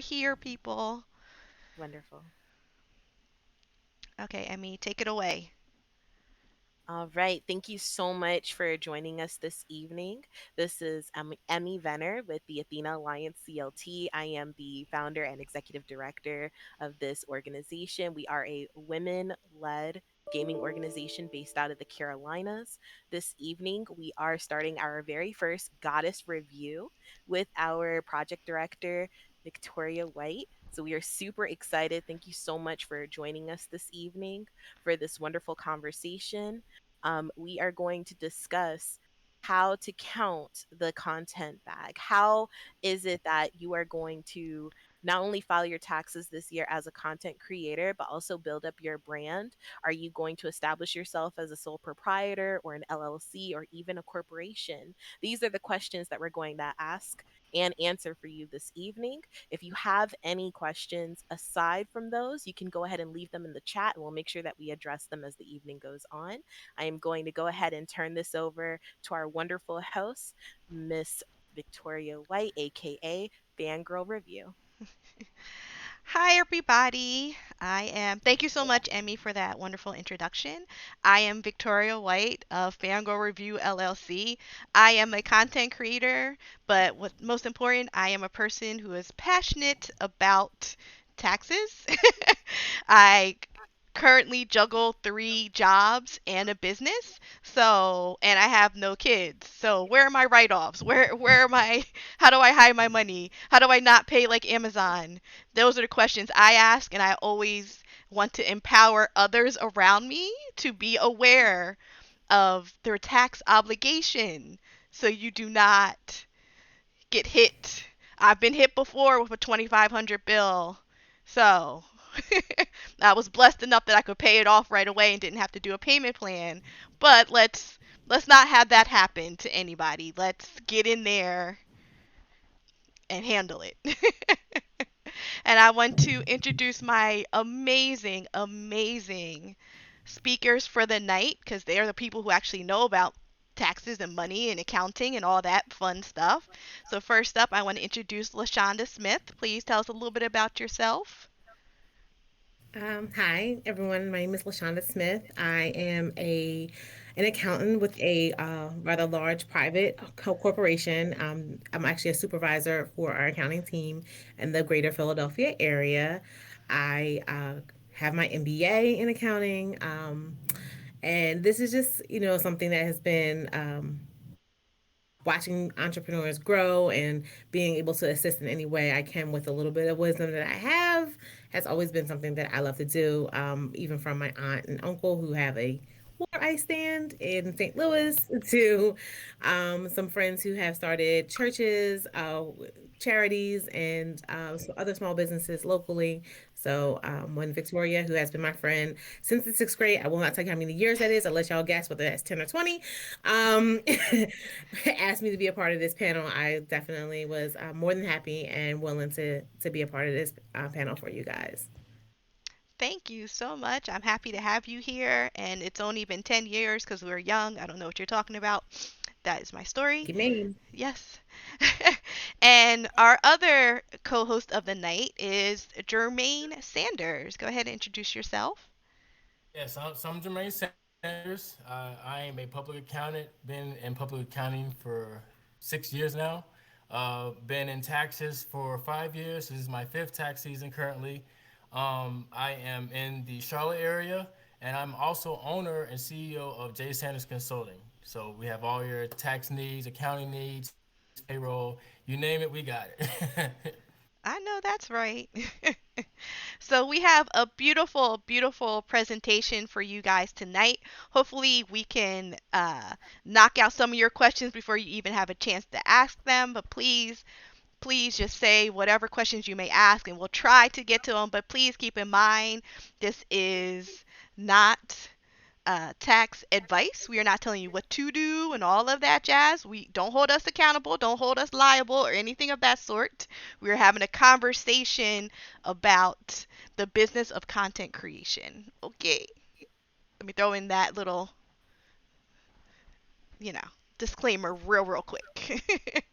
here, people. Wonderful. Okay, Emmy, take it away. All right. Thank you so much for joining us this evening. This is Emmy Venner with the Athena Alliance CLT. I am the founder and executive director of this organization. We are a women led gaming organization based out of the Carolinas. This evening, we are starting our very first Goddess Review with our project director, Victoria White. So we are super excited. Thank you so much for joining us this evening for this wonderful conversation. We are going to discuss how to count the content bag. How is it that you are going to not only file your taxes this year as a content creator, but also build up your brand? Are you going to establish yourself as a sole proprietor or an LLC or even a corporation? These are the questions that we're going to ask and answer for you this evening. If you have any questions aside from those, you can go ahead and leave them in the chat and we'll make sure that we address them as the evening goes on. I am going to go ahead and turn this over to our wonderful host, Miss Victoria White, aka Fangirl Review. Hi, everybody. Thank you so much, Emmy, for that wonderful introduction. I am Victoria White of Fangirl Review LLC. I am a content creator, but what's most important, I am a person who is passionate about taxes. I currently juggle three jobs and a business. So, and I have no kids. So, where are my write-offs? Where are my how do I hide my money? How do I not pay like Amazon? Those are the questions I ask, and I always want to empower others around me to be aware of their tax obligation so you do not get hit. I've been hit before with a 2,500 bill. So, I was blessed enough that I could pay it off right away and didn't have to do a payment plan. But let's not have that happen to anybody. Let's get in there and handle it. And I want to introduce my amazing, amazing speakers for the night because they are the people who actually know about taxes and money and accounting and all that fun stuff. So, first up, I want to introduce LaShonda Smith. Please tell us a little bit about yourself. Hi, everyone. My name is LaShonda Smith. I am an accountant with a rather large private corporation. I'm actually a supervisor for our accounting team in the greater Philadelphia area. I have my MBA in accounting. And this is just, something that has been watching entrepreneurs grow and being able to assist in any way I can with a little bit of wisdom that I have has always been something that I love to do. Even from my aunt and uncle who have a water ice stand in St. Louis to some friends who have started churches, charities, and other small businesses locally. So when Victoria, who has been my friend since the sixth grade, I will not tell you how many years that is. I'll let y'all guess whether that's 10 or 20. Um, asked me to be a part of this panel. I definitely was more than happy and willing to be a part of this panel for you guys. Thank you so much. I'm happy to have you here. And it's only been 10 years because we were young. I don't know what you're talking about. That is my story. Thank you, ma'am. Yes. And our other co host of the night is Jermaine Sanders. Go ahead and introduce yourself. Yes, I'm Jermaine Sanders. I am a public accountant. Been in public accounting for 6 years now. Been in taxes for 5 years. This is my fifth tax season currently. I am in the Charlotte area, and I'm also owner and CEO of J Sanders Consulting. So we have all your tax needs, accounting needs, payroll, you name it, we got it. I know that's right. So we have a beautiful, beautiful presentation for you guys tonight. Hopefully, we can knock out some of your questions before you even have a chance to ask them. But please, please just say whatever questions you may ask, and we'll try to get to them. But please keep in mind, this is not tax advice. We are not telling you what to do and all of that jazz. We don't hold us accountable, don't hold us liable or anything of that sort. We are having a conversation about the business of content creation. Okay. Let me throw in that little, you know, disclaimer real quick.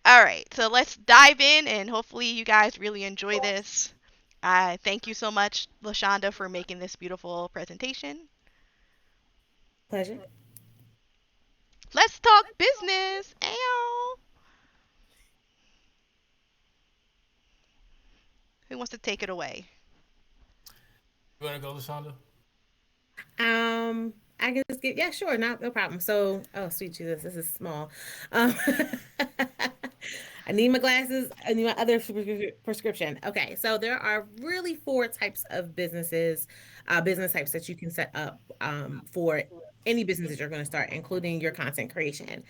All right, so let's dive in, and hopefully, you guys really enjoy this. I thank you so much, LaShonda, for making this beautiful presentation. Pleasure. Let's talk business. Ow. Who wants to take it away? You want to go, LaShonda? I can just get, yeah, sure, no problem. So, oh sweet Jesus, this is small. Um, I need my glasses. I need my other prescription. Okay, so there are really four types of business types that you can set up for any business that you're going to start, including your content creation.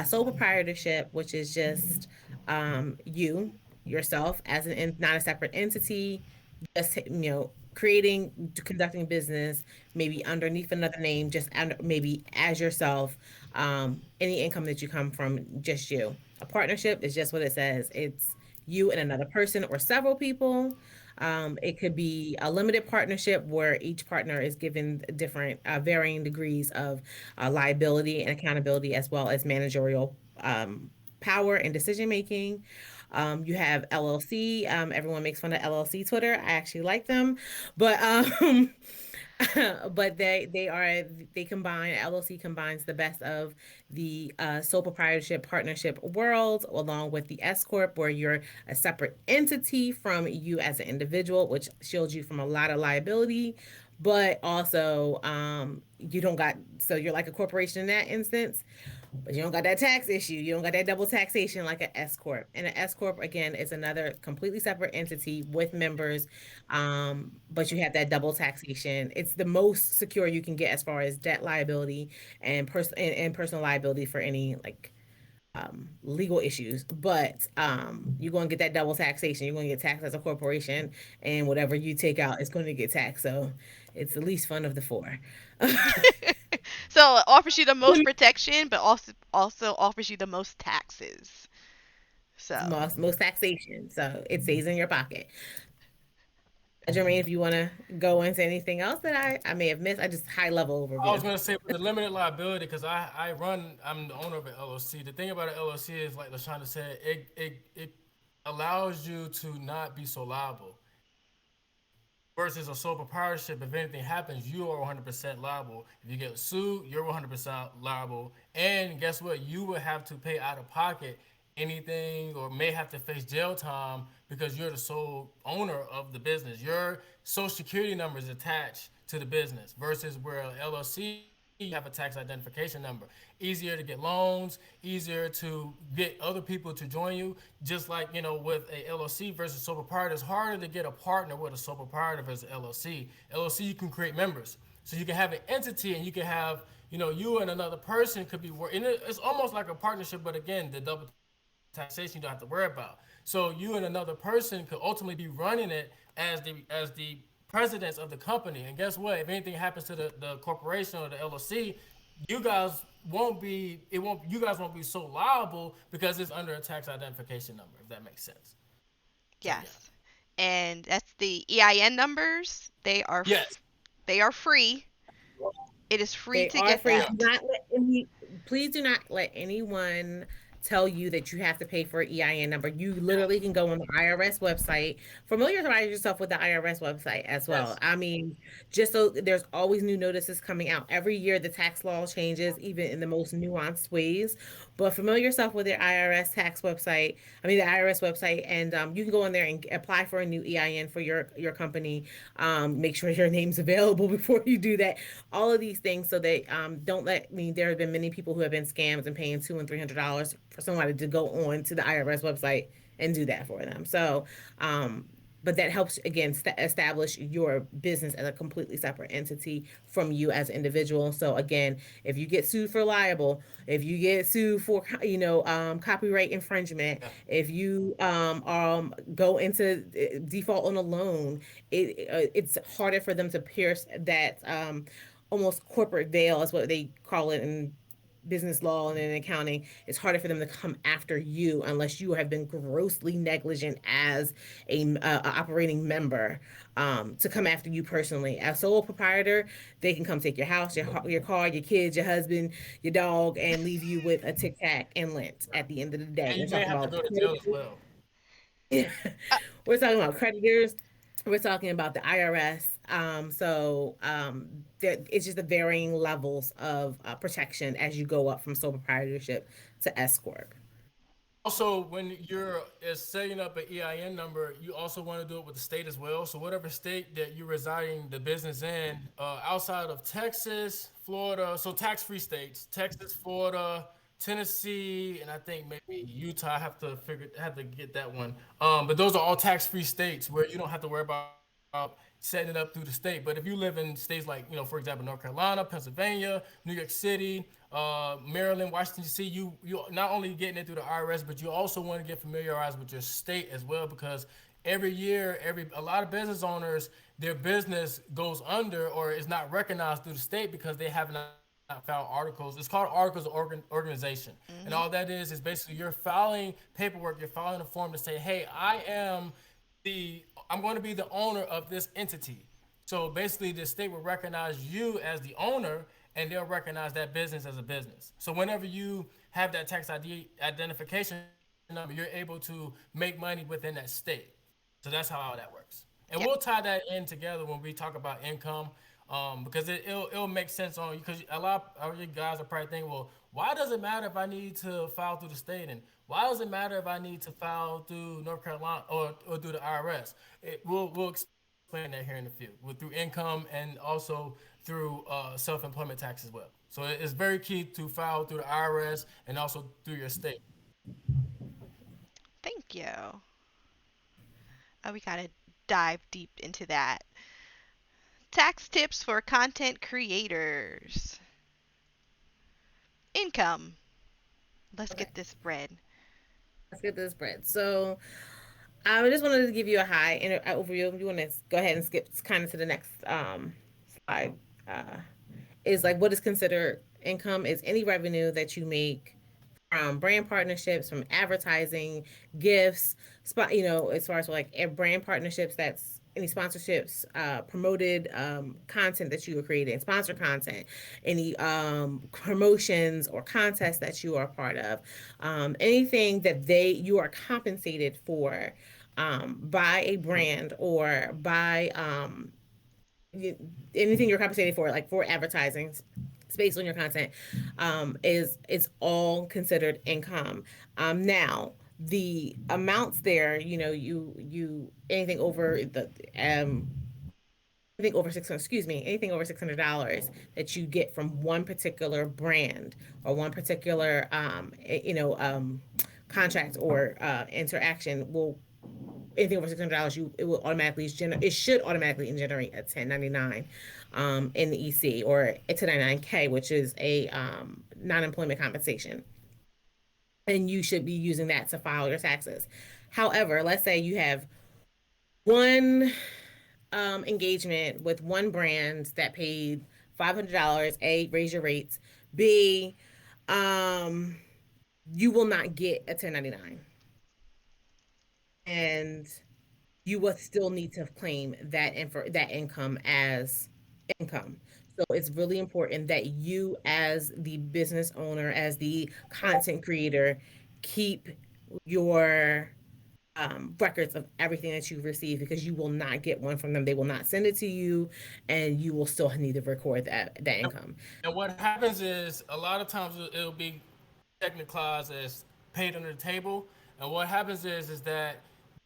Sole proprietorship, which is just you yourself as not a separate entity, just creating, conducting business maybe underneath another name, just under, maybe as yourself. Any income that you come from, just you. A partnership is just what it says. It's you and another person or several people. It could be a limited partnership where each partner is given different, varying degrees of liability and accountability, as well as managerial power and decision making. You have LLC. Everyone makes fun of LLC Twitter. I actually like them, but but they combine, LLC combines the best of the sole proprietorship partnership world, along with the S corp, where you're a separate entity from you as an individual, which shields you from a lot of liability. But also, you don't got, so you're like a corporation in that instance, but you don't got that tax issue. You don't got that double taxation like an S corp. And an S corp again is another completely separate entity with members, but you have that double taxation. It's the most secure you can get as far as debt liability and and personal liability for any like legal issues. But you're going to get that double taxation. You're going to get taxed as a corporation, and whatever you take out is going to get taxed. So it's the least fun of the four. So it offers you the most protection, but also offers you the most taxes. So Most taxation, so it stays in your pocket. Jermaine, if you want to go into anything else that I may have missed, I just high level I was overview. gonna say with the limited liability, because I'm the owner of an LLC. The thing about an LLC is, like LaShonda said, it allows you to not be so liable. Versus a sole proprietorship, if anything happens, you are 100% liable. If you get sued, you're 100% liable. And guess what? You will have to pay out of pocket anything, or may have to face jail time because you're the sole owner of the business. Your social security number is attached to the business versus where LLC, you have a tax identification number. Easier to get loans, easier to get other people to join you. Just like, with a LLC versus sole proprietor, it's harder to get a partner with a sole proprietor versus LLC. LLC, you can create members. So you can have an entity, and you can have, you and another person could be working. It's almost like a partnership, but again, the double taxation you don't have to worry about. So you and another person could ultimately be running it as the presidents of the company. And guess what? If anything happens to the corporation or the LLC, you guys you guys won't be so liable because it's under a tax identification number, if that makes sense. So yeah. yes, and that's the EIN numbers. Yes. They are free. It is free They to are get free. Yeah. Do that. not let any, please do not let anyone tell you that you have to pay for an EIN number. You literally can go on the IRS website, familiarize yourself with the IRS website as well. Yes. I mean, just so there's always new notices coming out. Every year the tax law changes, even in the most nuanced ways. But familiar yourself with their IRS tax website. I mean, the IRS website, and you can go in there and apply for a new EIN for your company. Make sure your name's available before you do that. All of these things, so that don't let me. There have been many people who have been scammed and paying $200 and $300 for somebody to go on to the IRS website and do that for them. So but that helps again establish your business as a completely separate entity from you as an individual. So again, if you get sued for libel, if you get sued for copyright infringement, Yeah. if you go into default on a loan, it's harder for them to pierce that almost corporate veil is what they call it in business law and in accounting, it's harder for them to come after you unless you have been grossly negligent as a operating member, to come after you personally. As sole proprietor, they can come take your house, your car, your kids, your husband, your dog, and leave you with a tic tac and lint at the end of the day. And We're you may talking have to about go to jail as well. Uh, we're talking about creditors. We're talking about the IRS. It's just the varying levels of protection as you go up from sole proprietorship to S corp. Also, when you're setting up an EIN number, you also want to do it with the state as well. So whatever state that you're residing the business in, outside of Texas, Florida, so tax-free states, Texas, Florida, Tennessee, and I think maybe Utah. I have to get that one. But those are all tax-free states where you don't have to worry about setting it up through the state. But if you live in states like, for example, North Carolina, Pennsylvania, New York City, Maryland, Washington D.C., you not only getting it through the IRS, but you also want to get familiarized with your state as well, because every year, every a lot of business owners, their business goes under or is not recognized through the state because they have not filed articles. It's called articles of organization, and all mhm. that is basically you're filing paperwork, you're filing a form to say, hey, I'm going to be the owner of this entity. So basically, the state will recognize you as the owner, and they'll recognize that business as a business. So whenever you have that tax ID identification number, you're able to make money within that state. So that's how that works. And we'll Yep. tie that in together when we talk about income, because it'll make sense on you. Because a lot of you guys are probably thinking, well, why does it matter if I need to file through the state, and why does it matter if I need to file through North Carolina or through the IRS? We'll explain that here in a few. Through income and also through self-employment tax as well. So it's very key to file through the IRS and also through your state. Thank you. We gotta dive deep into that. Tax tips for content creators. Income. Let's Okay, get this bread. let's get this bread. So I just wanted to give you a overview. You want to go ahead and skip kind of to the next slide. Uh, is like what is considered income is any revenue that you make from brand partnerships, from advertising, gifts, as far as like brand partnerships, that's any sponsorships, promoted content that you are creating, sponsor content, any promotions or contests that you are part of, anything that you are compensated for by a brand or by anything you're compensated for, like for advertising space on your content, is all considered income. Now the amounts there, you anything over the anything over 600, excuse me, anything over $600 that you get from one particular brand or one particular contract or interaction will anything over $600, it should automatically generate a 1099 in the EC, or a 1099K, which is a non-employment compensation, and you should be using that to file your taxes. However, let's say you have one engagement with one brand that paid $500. A, raise your rates. B, um, you will not get a 1099, and you will still need to claim that income as income. So it's really important that you, as the business owner, as the content creator, keep your records of everything that you receive, because you will not get one from them. They will not send it to you, and you will still need to record that income. And what happens is a lot of times it'll be technicalized as paid under the table. And what happens is that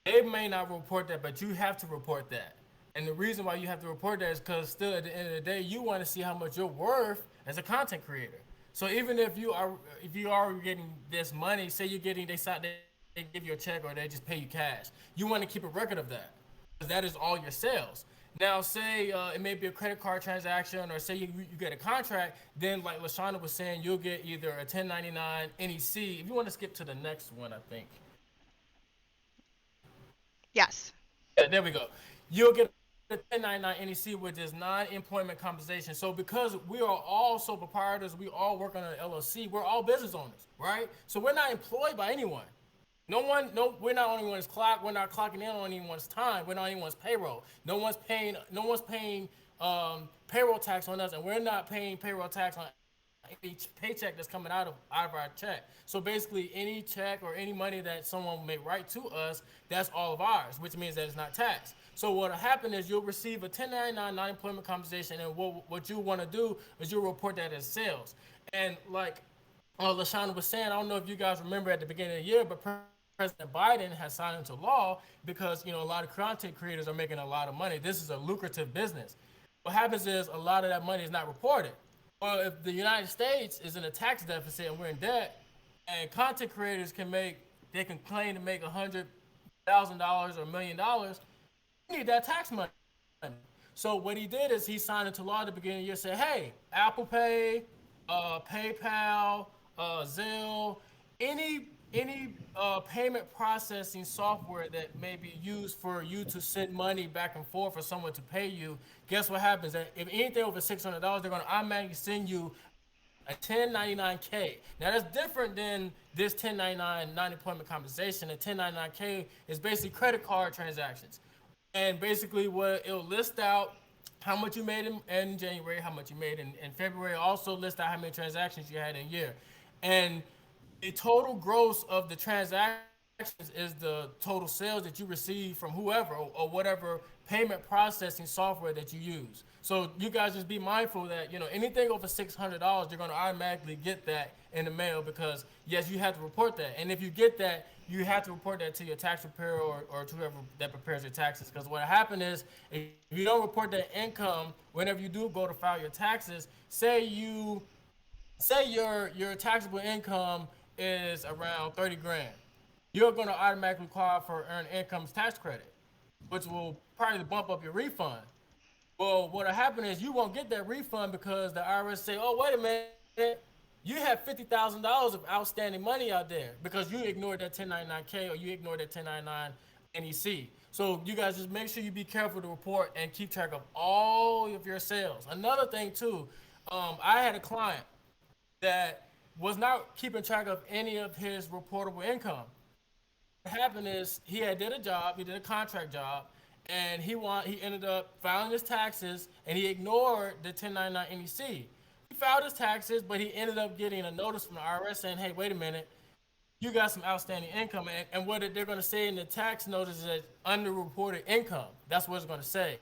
they may not report that, but you have to report that. And the reason why you have to report that is because still at the end of the day, you want to see how much you're worth as a content creator. So even if you are getting this money, say they give you a check or they just pay you cash, you want to keep a record of that, because that is all your sales. Now, say it may be a credit card transaction, or say you get a contract, then like LaShonda was saying, you'll get either a 1099 NEC. If you want to skip to the next one, I think. Yes. Yeah, there we go. You'll get a the 1099 NEC, which is non-employment compensation. So because we are all sole proprietors, we all work on an LLC, we're all business owners, right? So we're not employed by anyone. No one, no, we're not on anyone's clock. We're not clocking in on anyone's time. We're not on anyone's payroll. No one's paying payroll tax on us, and we're not paying payroll tax on each paycheck that's coming out of our check. So basically, any check or any money that someone may write to us, that's all of ours, which means that it's not taxed. So what'll happen is you'll receive a 1099 non-employment compensation, and what you want to do is you'll report that as sales. And like LaShonda was saying, I don't know if you guys remember at the beginning of the year, but President Biden has signed into law because a lot of content creators are making a lot of money. This is a lucrative business. What happens is a lot of that money is not reported. Well, if the United States is in a tax deficit and we're in debt, and content creators they can claim to make $100,000 or $1 million, you need that tax money. So what he did is he signed into law at the beginning of the year, said, hey, Apple Pay, PayPal, Zelle, any payment processing software that may be used for you to send money back and forth for someone to pay you. Guess what happens? If anything over $600, they're going to automatically send you a 1099K. Now that's different than this 1099 non-employment compensation. A 1099K is basically credit card transactions, and basically what it'll list out how much you made in January, how much you made in February. Also list out how many transactions you had in a year, and the total gross of the transactions is the total sales that you receive from whoever or whatever payment processing software that you use. So you guys just be mindful that anything over $600, you're going to automatically get that in the mail because yes, you have to report that. And if you get that, you have to report that to your tax preparer or to whoever that prepares your taxes. Because what happened is if you don't report that income, whenever you do go to file your taxes, say your taxable income is around 30 grand, you're going to automatically qualify for earned income tax credit, which will probably bump up your refund. Well, what'll happen is you won't get that refund because the IRS say, "Oh, wait a minute, you have $50,000 of outstanding money out there because you ignored that 1099K or you ignored that 1099 NEC." So you guys just make sure you be careful to report and keep track of all of your sales. Another thing too, I had a client that was not keeping track of any of his reportable income. What happened is he had did a job, he did a contract job, and he ended up filing his taxes and he ignored the 1099 NEC. He filed his taxes, but he ended up getting a notice from the IRS saying, "Hey, wait a minute, you got some outstanding income," and what they're going to say in the tax notice is that underreported income. That's what it's going to say.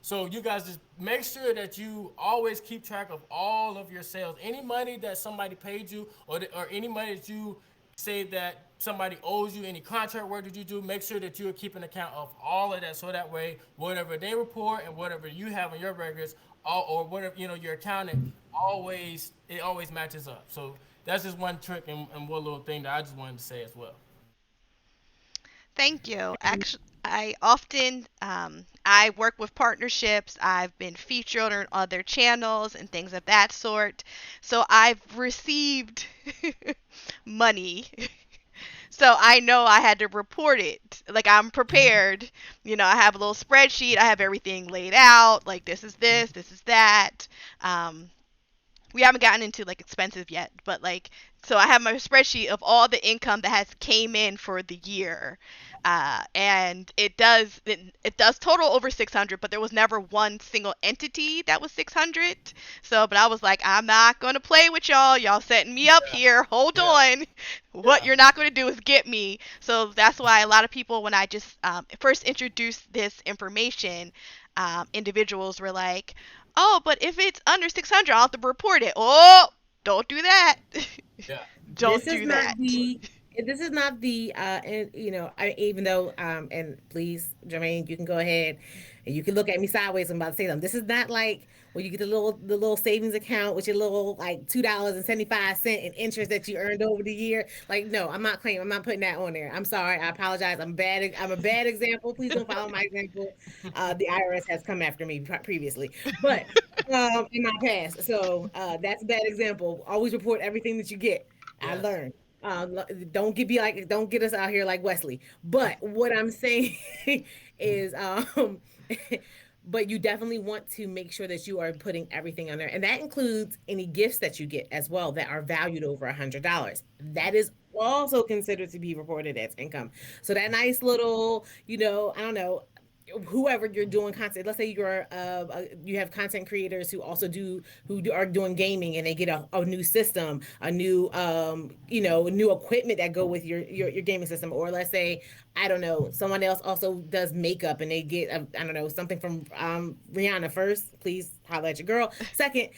So you guys just make sure that you always keep track of all of your sales. Any money that somebody paid you, or any money that you say that somebody owes you, any contract work that you do, make sure that you are keeping account of all of that. So that way, whatever they report and whatever you have on your records, or whatever your accountant always matches up. So that's just one trick and one little thing that I just wanted to say as well. Thank you. Actually, I work with partnerships. I've been featured on other channels and things of that sort. So I've received money. So I know I had to report it. Like I'm prepared. I have a little spreadsheet. I have everything laid out. Like this is that. Um, we haven't gotten into like expensive yet, but like so I have my spreadsheet of all the income that has came in for the year, and it does total over 600, but there was never one single entity that was 600. So, but I was like, I'm not gonna play with y'all. Y'all setting me up Yeah, here. Hold yeah, on. What yeah, you're not gonna do is get me. So that's why a lot of people, when I just first introduced this information, individuals were like, "Oh, but if it's under 600, I'll have to report it." Oh, don't do that. yeah. This Don't is do not that. the this is not the and even though and please, Jermaine, you can go ahead and you can look at me sideways. I'm about to say them. This is not like when you get the little savings account with your little like $2.75 in interest that you earned over the year. Like, no, I'm not putting that on there. I'm sorry. I apologize. I'm a bad example. Please don't follow my example. The IRS has come after me previously. But in my past. So that's a bad example. Always report everything that you get. I Yes. learned. don't get us out here like Wesley. But what I'm saying is, but you definitely want to make sure that you are putting everything on there, and that includes any gifts that you get as well that are valued over $100. That is also considered to be reported as income. So that nice little, I don't know, whoever you're doing content, let's say you have content creators are doing gaming, and they get a new system, a new new equipment that go with your gaming system. Or let's say, I don't know, someone else also does makeup, and they get I don't know, something from Rihanna. First, please holler at your girl. Second,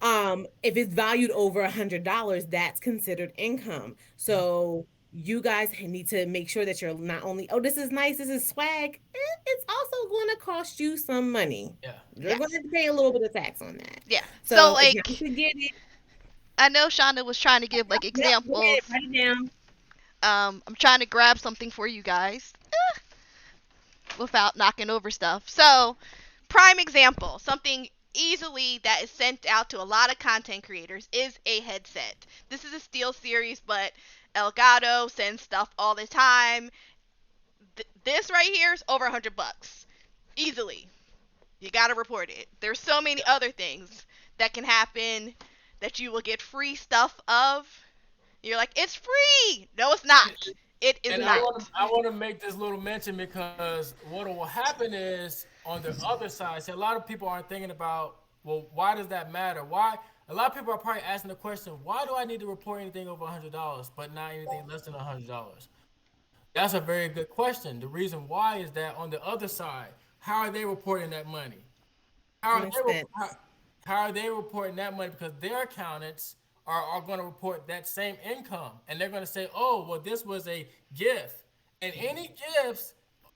if it's valued over $100, that's considered income. So you guys need to make sure that you're not only, oh, this is nice, this is swag, it's also going to cost you some money. Yeah. You're going to Yes. have to pay a little bit of tax on that. Yeah. So So it's not like to get it. I know Shonda was trying to give like Yep, go ahead, examples. write it down. I'm trying to grab something for you guys without knocking over stuff. So, prime example, something easily that is sent out to a lot of content creators is a headset. This is a Steel series, but Elgato sends stuff all the time. This right here is over $100 easily. You gotta report it. There's so many other things that can happen that you will get free stuff of. You're like, it's free. No, it's not. It is And not. I want to make this little mention because what will happen is on the other side. See, a lot of people aren't thinking about, well, why does that matter? Why? A lot of people are probably asking the question, why do I need to report anything over $100, but not anything less than $100? That's a very good question. The reason why is that on the other side, how are they reporting that money? How An are expense. how are they reporting that money? Because their accountants are going to report that same income, and they're going to say, "Oh, well, this was a gift." And any gifts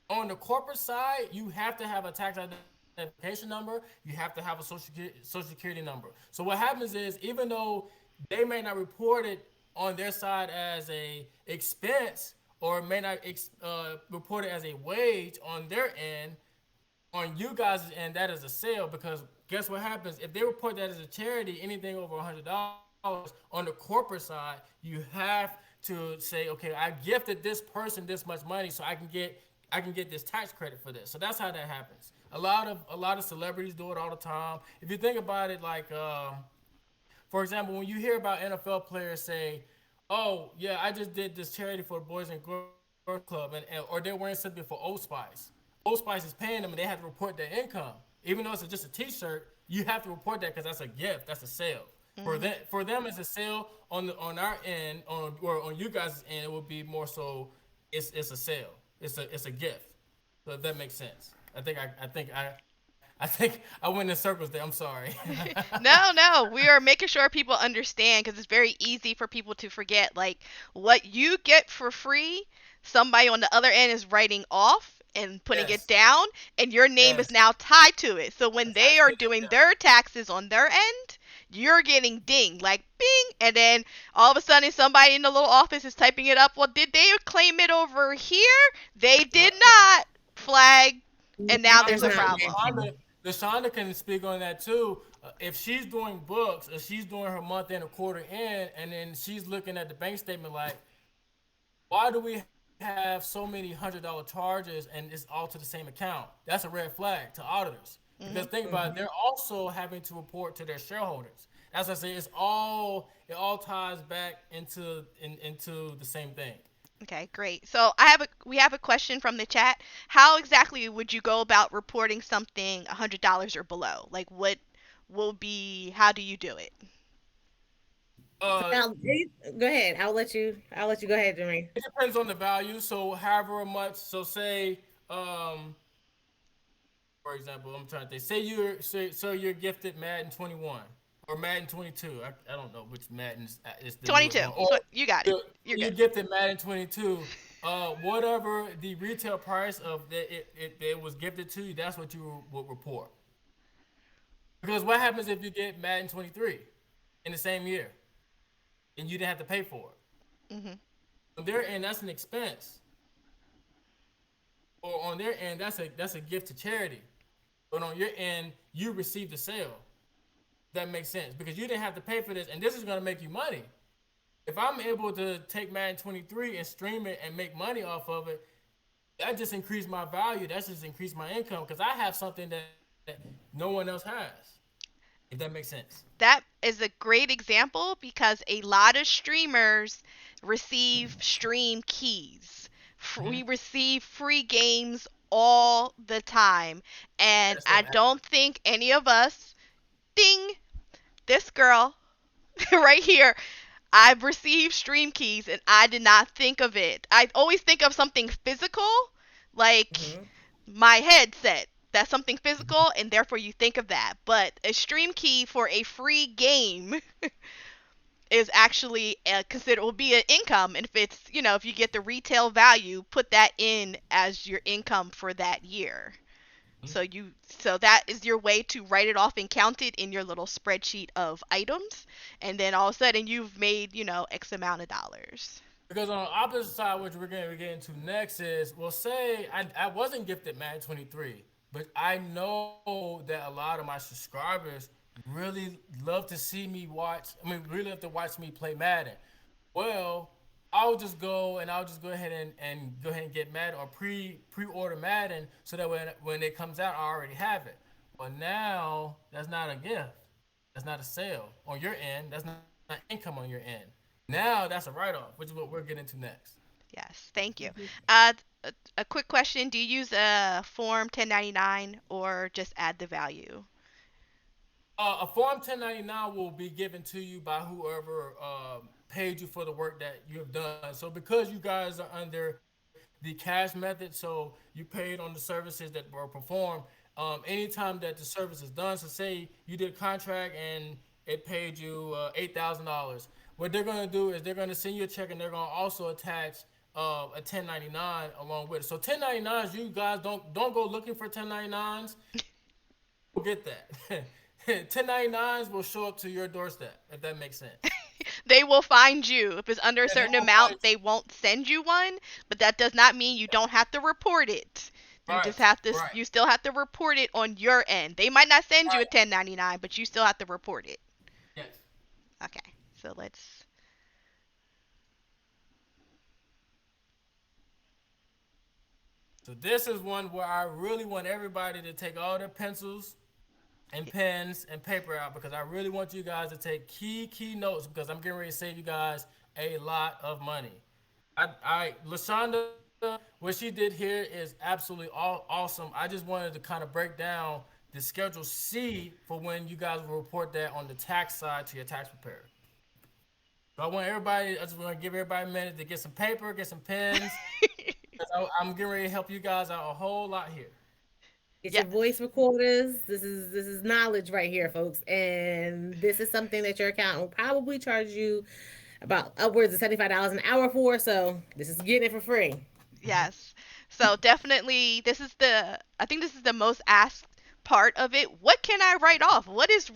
on the corporate side, you have to have a tax identification number. You have to have a social security number. So what happens is, even though they may not report it on their side as a expense, or may not report it as a wage on their end, on you guys' end, that is a sale. Because guess what happens? If they report that as a charity, anything over $100 on the corporate side, you have to say, okay, I gifted this person this much money, so I can get this tax credit for this. So that's how that happens. A lot of celebrities do it all the time. If you think about it, like for example, when you hear about NFL players say, "Oh yeah, I just did this charity for the Boys and Girls Club," and or they're wearing something for Old Spice. Old Spice is paying them, and they have to report their income, even though it's just a T-shirt. You have to report that because that's a gift, that's a sale. Mm-hmm. For them, it's a sale on our end, or on you guys' end, it would be more so. It's a sale. It's a gift. So if that makes sense. I think I went in circles there. I'm sorry. No, no, we are making sure people understand because it's very easy for people to forget. Like, what you get for free, somebody on the other end is writing off and putting it Yes. down, and your name is Yes. now tied to it. So when they Attached are to it. doing Yeah. their taxes on their end, you're getting dinged, like bing, and then all of a sudden somebody in the little office is typing it up. Well, did they claim it over here? They did Well, not. Flag, and now There's there's a not problem. matching. LaShonda can speak on that too. If she's doing books, or she's doing her month end or quarter end, and then she's looking at the bank statement like, why do we have so many $100 charges and it's all to the same account? That's a red flag to auditors. Because Hmm. think about it, they're also having to report to their shareholders. As I say, it all ties back into the same thing. Okay, great. So we have a question from the chat. How exactly would you go about reporting something $100 or below? Like what will be how do you do it? So Uh, now, go ahead. I'll let you go ahead, Jermaine. it depends on the value. So however much. So say, for example, I'm trying to think. Say you're gifted Madden 21 or Madden 22. I don't know which Madden is the newest 22. one. Or You got it. you're, You're you're good. gifted Madden 22. Whatever the retail price of it was gifted to you, that's what you would report. Because what happens if you get Madden 23 in the same year and you didn't have to pay for it? Mhm. On their end, that's an expense. Or on their end, that's a gift to charity. But on your end, you received the sale. That makes sense because you didn't have to pay for this, and this is going to make you money. If I'm able to take Madden 23 and stream it and make money off of it, that just increased my value. That's just increased my income because I have something that no one else has. If that makes sense. That is a great example because a lot of streamers receive stream keys. Mm-hmm. We receive free games all the time. And That's I so don't think any of us, ding, this girl right here, I've received stream keys and I did not think of it. I always think of something physical, like Hmm. my headset. That's something physical, and therefore you think of that. But a stream key for a free game is actually considered will be an income, and if it's if you get the retail value, put that in as your income for that year. So that is your way to write it off and count it in your little spreadsheet of items, and then all of a sudden you've made X amount of dollars. because on the opposite side, which we're getting to next is, well, say I wasn't gifted Madden 23, but I know that a lot of my subscribers really love to see me watch. I mean, really love to watch me play Madden. Well, I'll just go ahead and go ahead and get Madden or pre-order Madden so that when it comes out, I already have it. But now that's not a gift. That's not a sale on your end. That's not income on your end. Now that's a write-off, which is what we're getting into next. Yes, thank you. A quick question: do you use a form 1099 or just add the value? A Form 1099 will be given to you by whoever paid you for the work that you have done. So because you guys are under the cash method, so you paid on the services that were performed. Anytime that the service is done, so say you did a contract and it paid you $8,000. What they're gonna do is they're gonna send you a check and they're gonna also attach a 1099 along with it. So 1099s, you guys don't go looking for 1099s. Go get that. 1099s will show up to your doorstep if that makes sense. They will find you. If it's under a Yeah, they certain won't find amount, they won't send you one, but that does not mean you don't have to report it. You just right, have to right, you still have to report it on your end. They might not send you a right. 1099, but you still have to report it. Yes. Okay. So let's So this is one where I really want everybody to take all their pencils and pens and paper out because I really want you guys to take key notes because I'm getting ready to save you guys a lot of money. LaShonda, what she did here is absolutely awesome. I just wanted to kind of break down the Schedule C for when you guys will report that on the tax side to your tax preparer. So I just want to give everybody a minute to get some paper, get some pens. I'm getting ready to help you guys out a whole lot here. Get your yes. voice recorders. This is knowledge right here, folks, and this is something that your accountant will probably charge you about upwards of $75 an hour for. So this is getting it for free. Mm-hmm. Yes. So definitely I think this is the most asked part of it. What can I write off? What is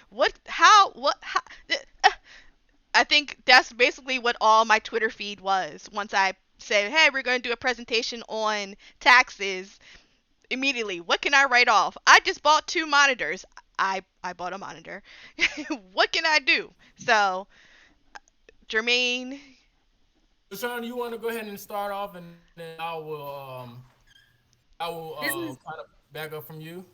what how I think that's basically what all my Twitter feed was. Once I said, "Hey, we're going to do a presentation on taxes," immediately, what can I write off? I just bought two monitors. I bought a monitor. What can I do? So, Jermaine, Deshaun, you want to go ahead and start off, and then I will This is kind of back up from you.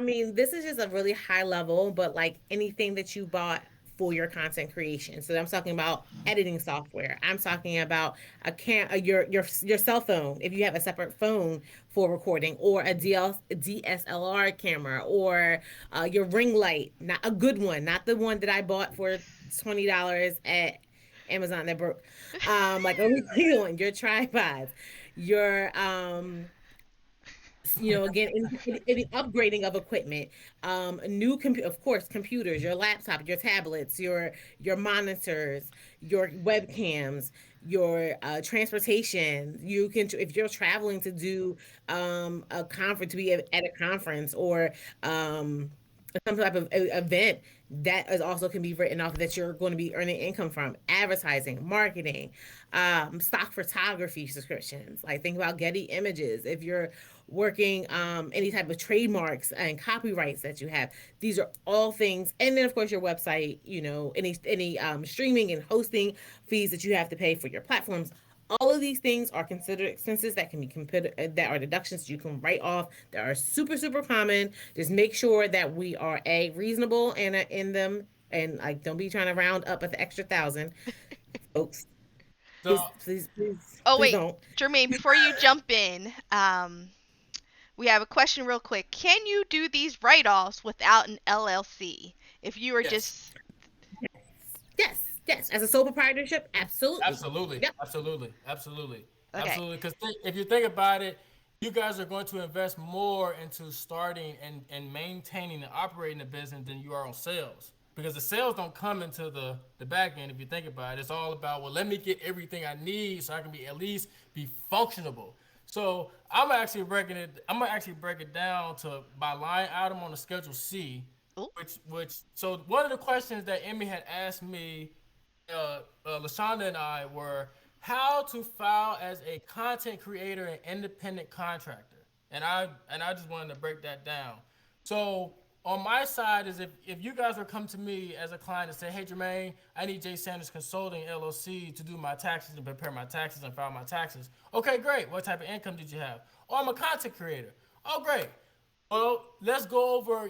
I mean, this is just a really high level, but like anything that you bought for your content creation. So I'm talking about editing software. I'm talking about your cell phone if you have a separate phone for recording, or a DSLR camera, or your ring light, not a good one, not the one that I bought for $20 at Amazon that broke. Like a real one. Your tripods, your again, any upgrading of equipment, of course, computers, your laptop, your tablets, your monitors, your webcams, your transportation. You can, if you're traveling to do a conference, to be at a conference, or some type of event that is also can be written off that you're going to be earning income from advertising, marketing, stock photography subscriptions. Like think about Getty Images. If you're working any type of trademarks and copyrights that you have, these are all things. And then of course your website, any streaming and hosting fees that you have to pay for your platforms. All of these things are considered expenses that can be considered that are deductions you can write off that are super common. Just make sure that we are a reasonable and in them, and like don't be trying to round up at the extra thousand, folks. So Oh Please wait, don't. Jermaine, before you jump in, we have a question real quick. Can you do these write-offs without an LLC? If you are yes, just Yes, yes. As a sole proprietorship, absolutely. absolutely, Yep. absolutely, absolutely, okay. absolutely. Because if you think about it, you guys are going to invest more into starting and maintaining and operating the business than you are on sales. Because the sales don't come into the back end. If you think about it, it's all about, well, let me get everything I need so I can be at least be functionable. So I'm gonna actually break it down to by line item on the schedule C, Oh, which so one of the questions that Emmy had asked me, LaShonda and I, were how to file as a content creator and independent contractor, and I just wanted to break that down. So on my side is if you guys were come to me as a client and say, hey Jermaine, I need J Sanders Consulting LLC to do my taxes and prepare my taxes and file my taxes. Okay, great. What type of income did you have? Oh, I'm a content creator. Oh, great. Well, let's go over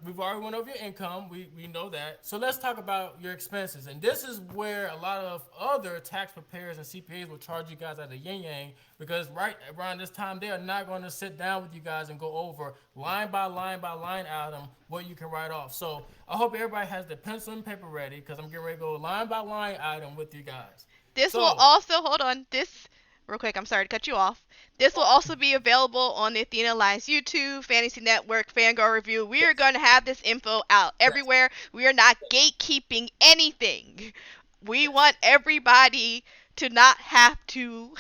we've already went over your income. We know that. So let's talk about your expenses. And this is where a lot of other tax preparers and CPAs will charge you guys at a yin yang because right around this time, they are not going to sit down with you guys and go over line by line item what you can write off. So I hope everybody has the pencil and paper ready because I'm getting ready to go line by line item with you guys. this will So, also hold on. This real quick. I'm sorry to cut you off. This will also be available on the Athena Alliance YouTube, Fantasy Network, Fangirl Review. We are yes, going to have this info out yes, everywhere. We are not yes, gatekeeping anything. We yes, want everybody to not have to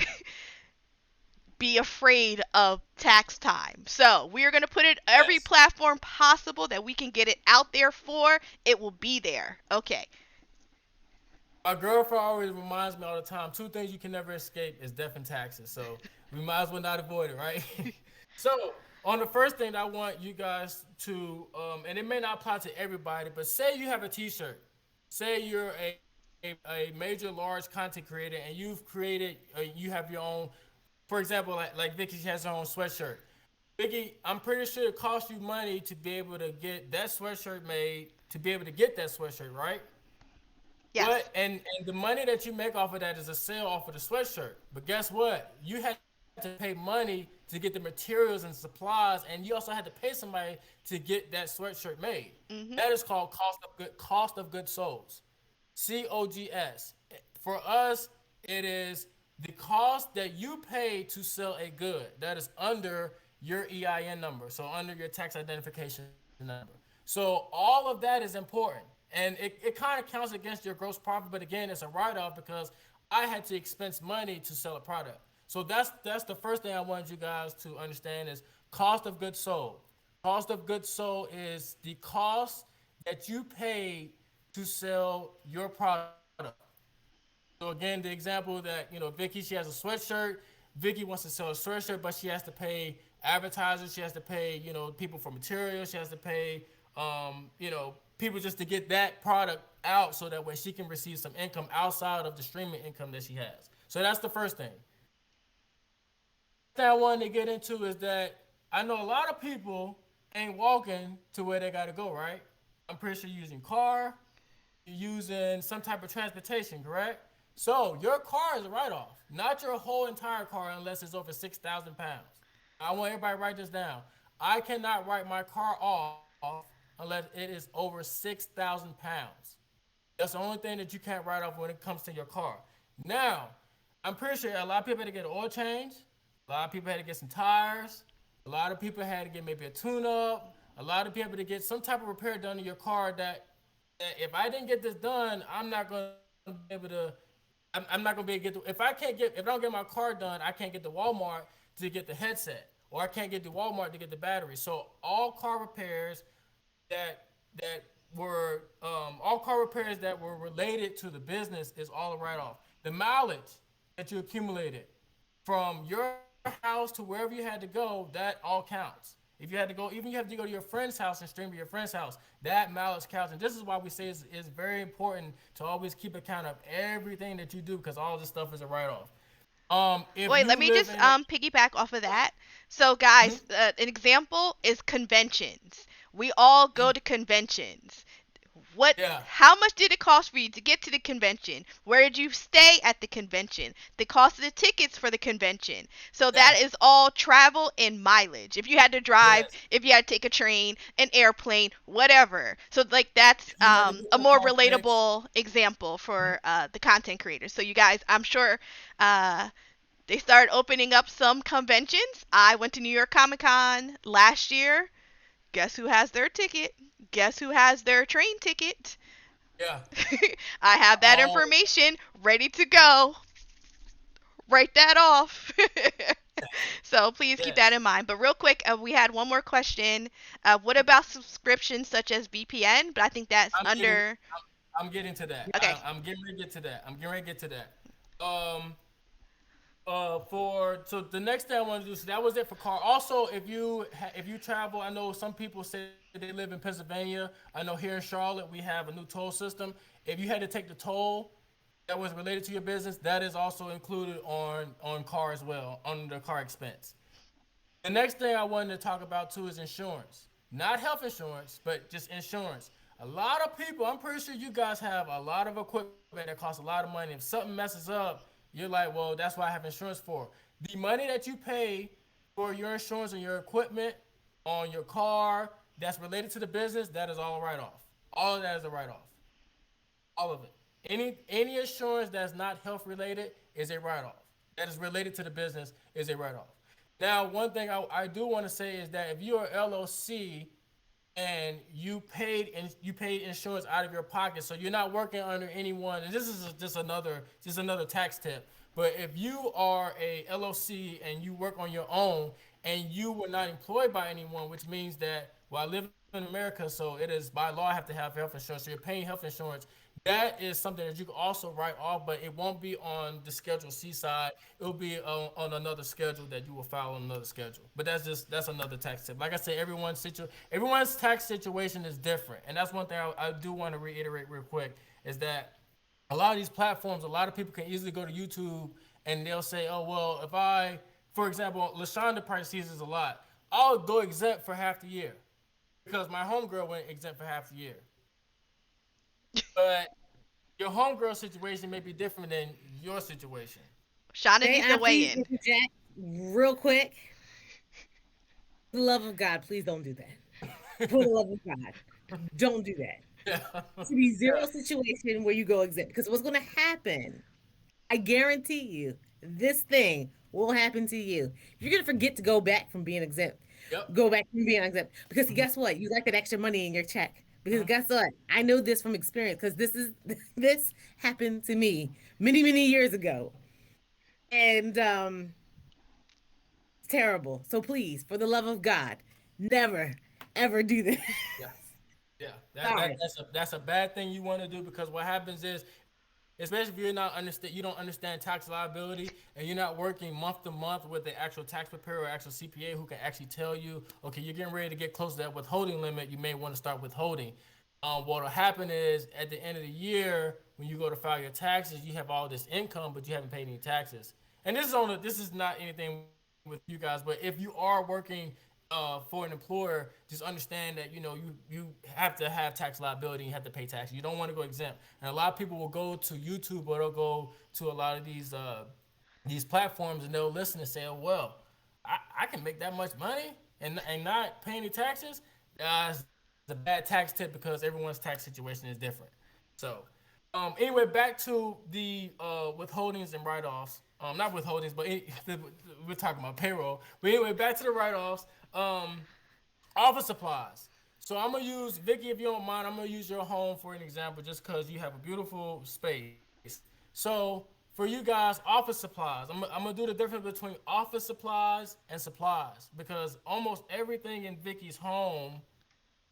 be afraid of tax time. So we are going to put it every yes. platform possible that we can get it out there for. It will be there. Okay. My girlfriend always reminds me all the time, two things you can never escape is death and taxes. So we might as well not avoid it, right? So on the first thing I want you guys to, and it may not apply to everybody, but say you have a T-shirt. Say you're a major large content creator and you have your own, for example, like Vicky, she has her own sweatshirt. Vicky, I'm pretty sure it costs you money to be able to get that sweatshirt made, to be able to get that sweatshirt, right? Yes. And the money that you make off of that is a sale off of the sweatshirt. But guess what? You had to pay money to get the materials and supplies, and you also had to pay somebody to get that sweatshirt made. That Mhm. is called cost of goods sold. COGS. For us, it is the cost that you pay to sell a good that is under your EIN number, so under your tax identification number. So all of that is important. And it kind of counts against your gross profit, but again, it's a write-off because I had to expense money to sell a product. So that's the first thing I wanted you guys to understand is cost of goods sold. Cost of goods sold is the cost that you paid to sell your product. So again, the example that Vicky, she has a sweatshirt. Vicky wants to sell a sweatshirt, but she has to pay advertisers. She has to pay people for materials. She has to pay people just to get that product out, so that way she can receive some income outside of the streaming income that she has. So that's the first thing. Thing I wanted to get into is that I know a lot of people ain't walking to where they gotta go, right? I'm pretty sure you're using car, you're using some type of transportation, correct? So your car is a write-off, not your whole entire car unless it's over 6,000 pounds. I want everybody to write this down. I cannot write my car off unless it is over 6,000 pounds. That's the only thing that you can't write off when it comes to your car. Now, I'm pretty sure a lot of people had to get an oil change. A lot of people had to get some tires. A lot of people had to get maybe a tune-up. A lot of people had to get some type of repair done to your car that if I didn't get this done, I'm not going to be able to. I'm not gonna be able to get if I don't get my car done, I can't get the Walmart to get the headset, or I can't get the Walmart to get the battery. So all car repairs that were all car repairs that were related to the business is all a write off. The mileage that you accumulated from your house to wherever you had to go, that all counts. If you had to go, even you have to go to your friend's house and stream to your friend's house, that mileage counts. And this is why we say it's very important to always keep account of everything that you do because all this stuff is a write off. If Wait, let you me live just in a, piggyback off of that. So mhm, guys, an example is conventions. We all go to conventions. What yeah, how much did it cost for you to get to the convention? Where did you stay at the convention? The cost of the tickets for the convention. So that yes, is all travel and mileage. If you had to drive, yes. if you had to take a train, an airplane, whatever. So like that's If you had to go a to a more conference, relatable example for the content creators. So you guys, I'm sure they started opening up some conventions. I went to New York Comic Con last year. Guess who has their ticket? Guess who has their train ticket? yeah, I have that all information ready to go. Write that off. So please keep that yes. in mind. But real quick, we had one more question. What about subscriptions such as VPN? But I think that's I'm getting, under. I'm getting to that. Okay. I'm getting ready to get to that. I'm getting ready to get to that. For so the next thing I want to do, so that was it for car. Also, if you travel, I know some people say they live in Pennsylvania. I know here in Charlotte we have a new toll system. If you had to take the toll that was related to your business, that is also included on car as well, on the car expense. The next thing I wanted to talk about too is insurance. Not health insurance, but just insurance. A lot of people, I'm pretty sure you guys have a lot of equipment that costs a lot of money. If something messes up, you're like, well, that's what I have insurance for. The money that you pay for your insurance on your equipment, on your car, that's related to the business, that is all a write off. All of that is a write off. All of it. Any insurance that's not health related is a write off. That is related to the business is a write off. Now, one thing I do want to say is that if you're LLC and you paid insurance out of your pocket, so you're not working under anyone. And this is just another tax tip. But if you are a LLC and you work on your own and you were not employed by anyone, which means that well, I live in America, so it is by law I have to have health insurance. So you're paying health insurance. That is something that you can also write off, but it won't be on the Schedule C side. It'll be on another schedule that you will file on another schedule. But that's another tax tip. Like I said, everyone's tax situation is different, and that's one thing I do want to reiterate real quick is that a lot of these platforms, a lot of people can easily go to YouTube and they'll say, oh well, if I, for example, LaShonda probably sees this a lot. I'll go exempt for half the year because my homegirl went exempt for half the year. But your homegirl situation may be different than your situation. Shauna May needs to I weigh please in. interject real quick? For the love of God, please don't do that. For the love of God, don't do that. Yeah. To be zero Yeah. situation where you go exempt. Because what's going to happen, I guarantee you, this thing will happen to you. You're going to forget to go back from being exempt. Yep. Go back from being exempt. Because Mm-hmm. guess what? You like that extra money in your check. Because Mm-hmm. guess what? I know this from experience because this happened to me many, many years ago. And it's terrible. So please, for the love of God, never ever do this. Yeah. Yeah, Sorry. that's a bad thing you want to do because what happens is, especially if you don't understand tax liability and you're not working month to month with the actual tax preparer or actual CPA who can actually tell you, okay, you're getting ready to get close to that withholding limit, you may want to start withholding. What'll happen is at the end of the year when you go to file your taxes, you have all this income, but you haven't paid any taxes. And this is not anything with you guys, but if you are working for an employer, just understand that you have to have tax liability. You have to pay tax. You don't want to go exempt. And a lot of people will go to YouTube or they'll go to a lot of these platforms and they'll listen and say, "Oh well, I can make that much money and not pay any taxes." It's a bad tax tip because everyone's tax situation is different. So, anyway, back to the withholdings and write-offs. Not withholdings, but we're talking about payroll. But anyway, back to the write-offs. Um, Office supplies. So I'm gonna use Vicky, if you don't mind. I'm gonna use your home for an example, just because you have a beautiful space. So for you guys, office supplies. I'm gonna do the difference between office supplies and supplies because almost everything in Vicky's home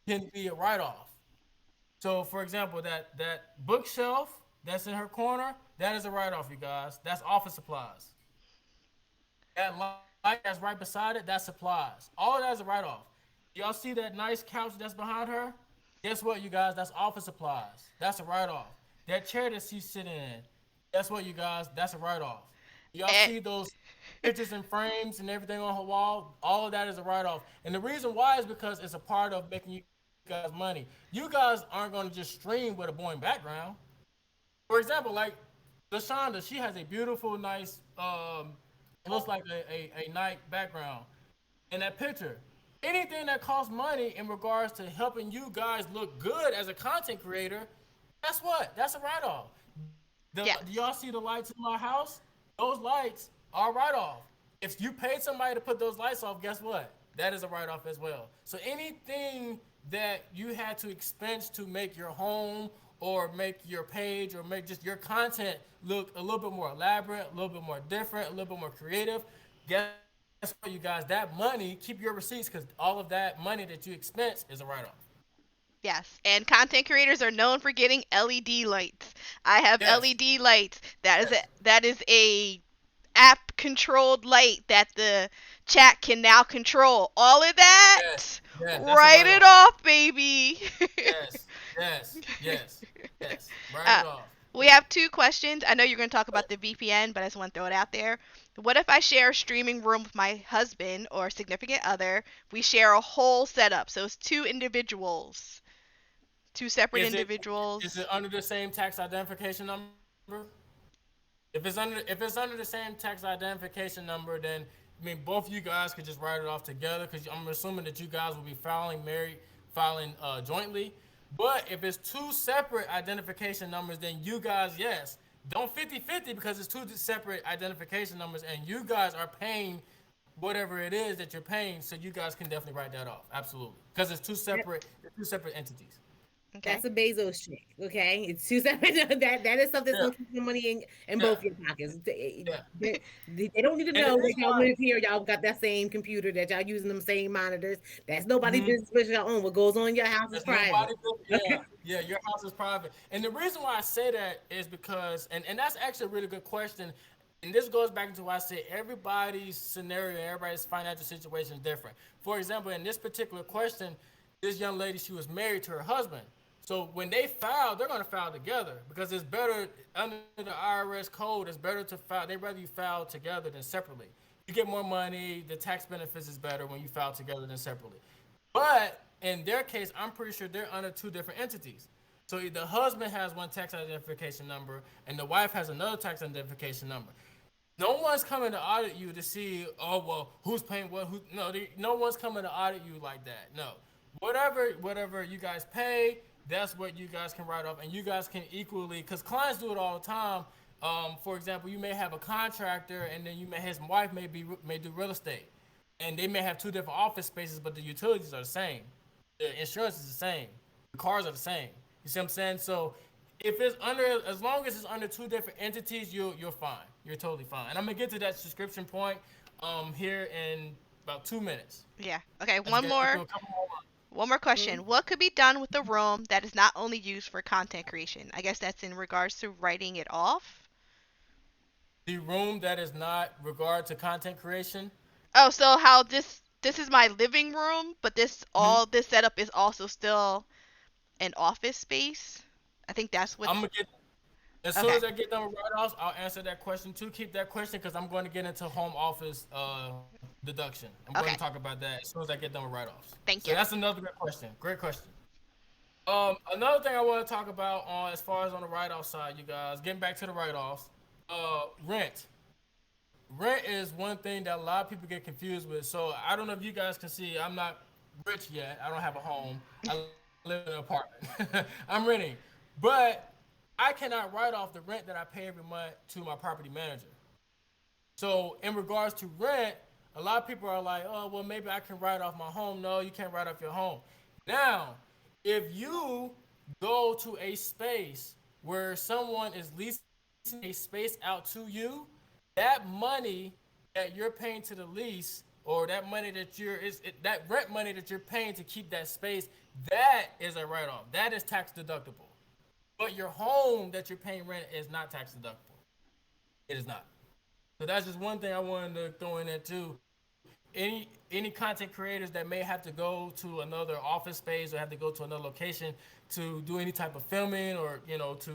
can be a write-off. So, for example, that bookshelf that's in her corner, that is a write-off, you guys. That's office supplies. That light that's right beside it, that's supplies. All of that is a write-off. Y'all see that nice couch that's behind her? Guess what, you guys? That's office supplies. That's a write-off. That chair that she's sitting in, guess what, you guys? That's a write-off. Y'all Eh, see those pictures and frames and everything on her wall? All of that is a write-off. And the reason why is because it's a part of making you guys money. You guys aren't going to just stream with a boring background. For example, like LaShonda, she has a beautiful, nice, it looks like a night background in that picture. Anything that costs money in regards to helping you guys look good as a content creator, guess what? That's a write-off. Do y'all see yes. the lights in my house? Those lights are write-off. If you paid somebody to put those lights off, guess what? That is a write-off as well. So anything that you had to expense to make your home or make your page or make just your content look a little bit more elaborate, a little bit more different, a little bit more creative, guess what, you guys? That money, keep your receipts because all of that money that you expense is a write-off. Yes, and content creators are known for getting LED lights. I have Yes, LED lights. yes, That is a app controlled light that the chat can now control. All of yes, that, yes. That's a write write-off. it off, baby. Yes, yes, yes, yes. Write uh, it off. we have two questions. I know you're going to talk about the VPN, but I just want to throw it out there. What if I share a streaming room with my husband or significant other? We share a whole setup, so it's two individuals, two separate Is it individuals. under the same tax identification number? If it's under the same tax identification number, then I mean both of you guys could just write it off together because I'm assuming that you guys will be filing jointly. But if it's two separate identification numbers, then you guys, yes, don't 50-50 because it's two separate identification numbers and you guys are paying whatever it is that you're paying, so you guys can definitely write that off. Absolutely. Because it's two separate entities. Okay. That's a Bezos trick, okay? It's two separate. That is something that's Yeah. gonna keep your money in Yeah. both your pockets. Yeah. They don't need to And the know that reason y'all why live here. Y'all got that same computer. That y'all using them same monitors. That's nobody's mhm. business but your own. What goes on in your house is There's private. nobody. Yeah, yeah. Your house is private, and the reason why I say that is because, and that's actually a really good question. And this goes back to why I say everybody's scenario, everybody's financial situation is different. For example, in this particular question, this young lady, she was married to her husband. So when they file, they're going to file together because it's better under the IRS code. It's better to file. They rather you file together than separately. You get more money. The tax benefits is better when you file together than separately. But in their case, I'm pretty sure they're under two different entities. So the husband has one tax identification number, and the wife has another tax identification number. No one's coming to audit you to see, oh well, who's paying what? Who? No, no one's coming to audit you like that. No, whatever you guys pay, that's what you guys can write off, and you guys can equally, because clients do it all the time. For example, you may have a contractor, and then his wife may do real estate, and they may have two different office spaces, but the utilities are the same, the insurance is the same, the cars are the same. You see what I'm saying? So if it's under, as long as it's under two different entities, you're fine. You're totally fine. And I'm gonna get to that subscription point here in about 2 minutes. Yeah. Okay. I just got to do a couple more. One more question. What could be done with the room that is not only used for content creation? I guess that's in regards to writing it off. The room that is not regard to content creation. Oh, so how this is my living room, but this Mm-hmm. all this setup is also still an office space. I think that's I'm what's gonna get as soon okay. as I get done with write-offs, I'll answer that question too. Keep that question because I'm going to get into home office deduction. I'm going to talk Okay. about that as soon as I get done with write-offs. So Thank that's you. another good question. Great question. Another thing I want to talk about on as far as on the write-off side, you guys, getting back to the write-offs, rent. Rent is one thing that a lot of people get confused with. So I don't know if you guys can see, I'm not rich yet. I don't have a home. I live in an apartment. I'm renting, but I cannot write off the rent that I pay every month to my property manager. So in regards to rent, a lot of people are like, oh, well, maybe I can write off my home. No, you can't write off your home. Now, if you go to a space where someone is leasing a space out to you, that money that you're paying to the lease or that money that that rent money that you're paying to keep that space, that is a write-off. That is tax deductible. But your home that you're paying rent is not tax deductible. It is not. So that's just one thing I wanted to throw in there too. Any content creators that may have to go to another office space or have to go to another location to do any type of filming, or to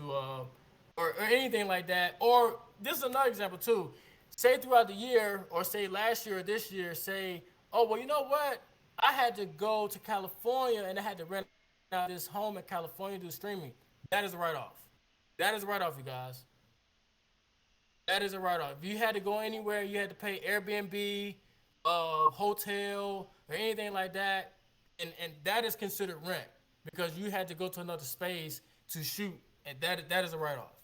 or anything like that. Or this is another example too. Say throughout the year, or say last year or this year, say, oh well, you know what? I had to go to California and I had to rent out this home in California to do streaming. That is a write-off. That is a write-off, you guys. That is a write-off. If you had to go anywhere, you had to pay Airbnb, hotel, or anything like that, and that is considered rent because you had to go to another space to shoot, and that is a write-off.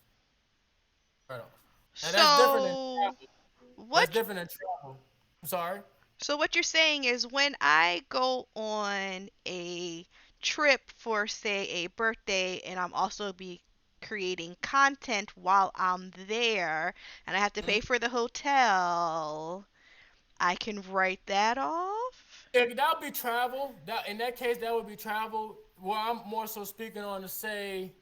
Write-off. Now that's different than So travel. That's what different than travel. I'm sorry. so what you're saying is when I go on a trip for say a birthday and I'm also be creating content while I'm there and I have to pay Mhm. for the hotel, I can write that off? Yeah, that would be travel. That in that case, that would be travel. Well, I'm more so speaking on to say,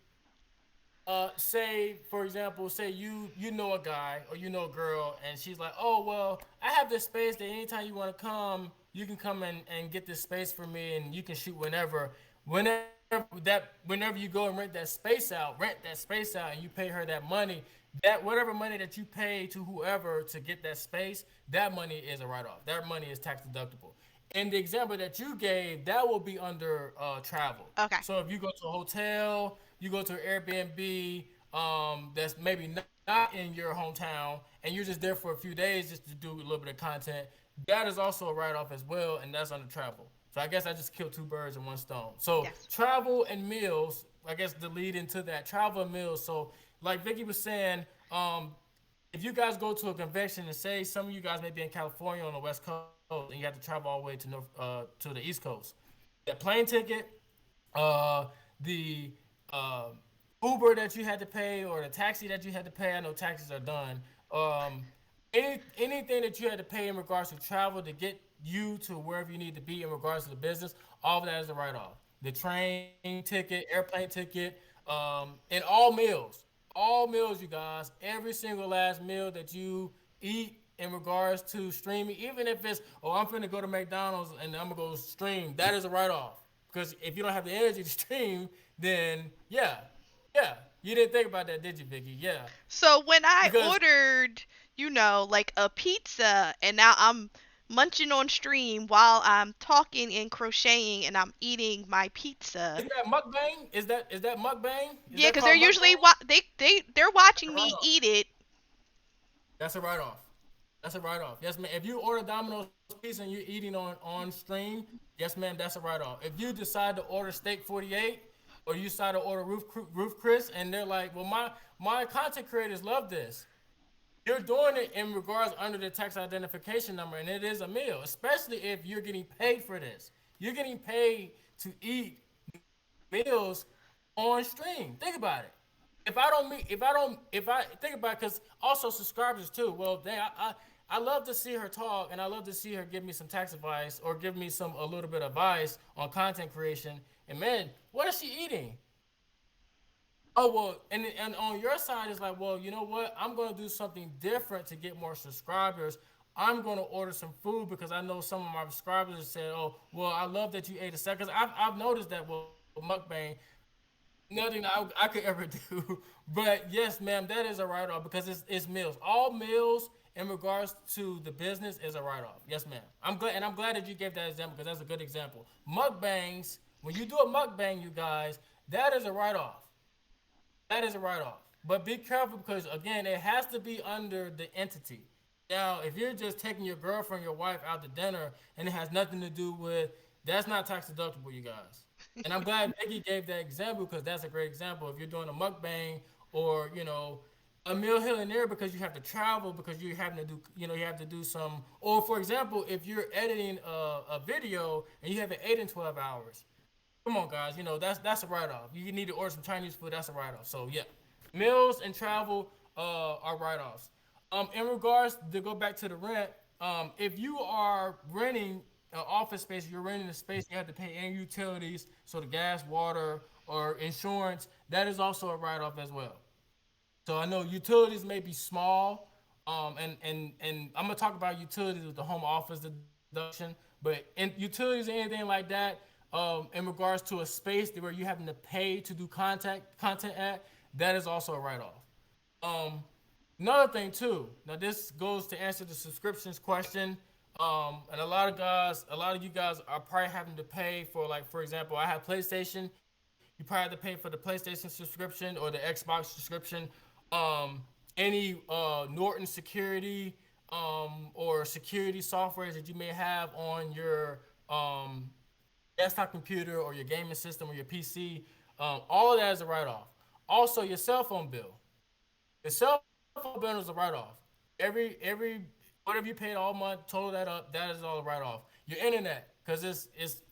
say for example, say you know a guy or you know a girl, and she's like, oh well, I have this space that anytime you want to come, you can come and get this space for me, and you can shoot whenever you go and rent that space out, and you pay her that money. That whatever money that you pay to whoever to get that space, that money is a write off. That money is tax deductible. In the example that you gave, that will be under travel. Okay. So if you go to a hotel, you go to an Airbnb that's maybe not in your hometown, and you're just there for a few days just to do a little bit of content, that is also a write-off as well, and that's under travel. So I guess I just killed two birds in one stone. So Yes. travel and meals, I guess the lead into that, travel and meals. So like Vicky was saying, if you guys go to a convention, and say some of you guys may be in California on the West Coast and you have to travel all the way to the East Coast, that plane ticket, the Uber that you had to pay or the taxi that you had to pay. I know taxis are done. Anything that you had to pay in regards to travel to get you to wherever you need to be in regards to the business, all of that is a write off. The train ticket, airplane ticket, and all meals, you guys. Every single last meal that you eat in regards to streaming, even if it's, oh, I'm finna go to McDonald's and I'm gonna go stream, that is a write off. Because if you don't have the energy to stream, then yeah, you didn't think about that, did you, Vicky? Yeah, So when I because ordered, like a pizza and now I'm munching on stream while I'm talking and crocheting and I'm eating my pizza. isn't that mukbang? Is that mukbang? Is Yeah, that cuz they're called usually mukbang? they're That's a watching write me off. eat it. That's a write off. That's a write off. Yes, man. If you order Domino's pizza and you're eating on stream, yes, man, that's a write off. If you decide to order Steak 48, or you decide to order Roof Chris, and they're like, well, my content creators love this. You're doing it in regards under the tax identification number, and it is a meal, especially if you're getting paid for this. You're getting paid to eat meals on stream. Think about it. If I think about it, because also subscribers too. Well, I love to see her talk, and I love to see her give me some tax advice or give me a little bit of advice on content creation. And man, what is she eating? Oh well, and on your side is like, well, you know what? I'm gonna do something different to get more subscribers. I'm gonna order some food because I know some of my subscribers have said, oh, well, I love that you ate a second. Because I've noticed that with mukbang, nothing I could ever do. But yes, ma'am, that is a write off because it's meals. All meals in regards to the business is a write off. Yes, ma'am. I'm glad that you gave that example because that's a good example. Mukbangs, when you do a mukbang, you guys, that is a write off. That is a write off. But be careful because again, it has to be under the entity. Now, if you're just taking your girlfriend, your wife out to dinner, and it has nothing to do with, that's not tax deductible, you guys. And I'm glad Vicky gave that example because that's a great example. If you're doing a mukbang or a meal here and there because you have to travel because you're having to do you have to do some, or for example, if you're editing a video and you have it 8 and 12 hours, come on, guys. That's a write off. You need to order some Chinese food. That's a write off. So yeah, meals and travel are write offs. In regards to go back to the rent, If you are renting an office space, you're renting a space, you have to pay any utilities, so the gas, water, or insurance. That is also a write-off as well. So I know utilities may be small, and I'm gonna talk about utilities with the home office deduction, but in utilities or anything like that, in regards to a space where you're having to pay to do content at, that is also a write-off. Um, Another thing too. Now this goes to answer the subscriptions question. And a lot of you guys are probably having to pay for, like, for example, I have PlayStation. You probably have to pay for the PlayStation subscription or the Xbox subscription. Any Norton security or security software that you may have on your desktop computer or your gaming system or your PC. All of that is a write-off. Also, your cell phone bill. The cell phone bill is a write-off. Every whatever you paid all month, total that up, that is all a write-off. Your internet, because it's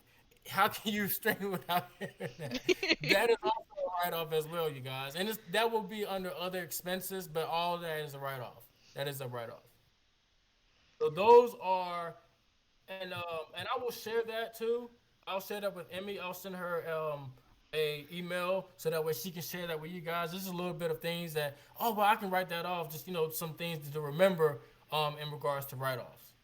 how can you stream without internet? That is also a write-off as well, you guys. And that will be under other expenses, but all of that is a write-off. That is a write-off. So those are, and I will share that too. I'll share that with Emmy. I'll send her a email so that way she can share that with you guys. This is a little bit of things that, oh, well, I can write that off. Just, some things to remember in regards to write-offs.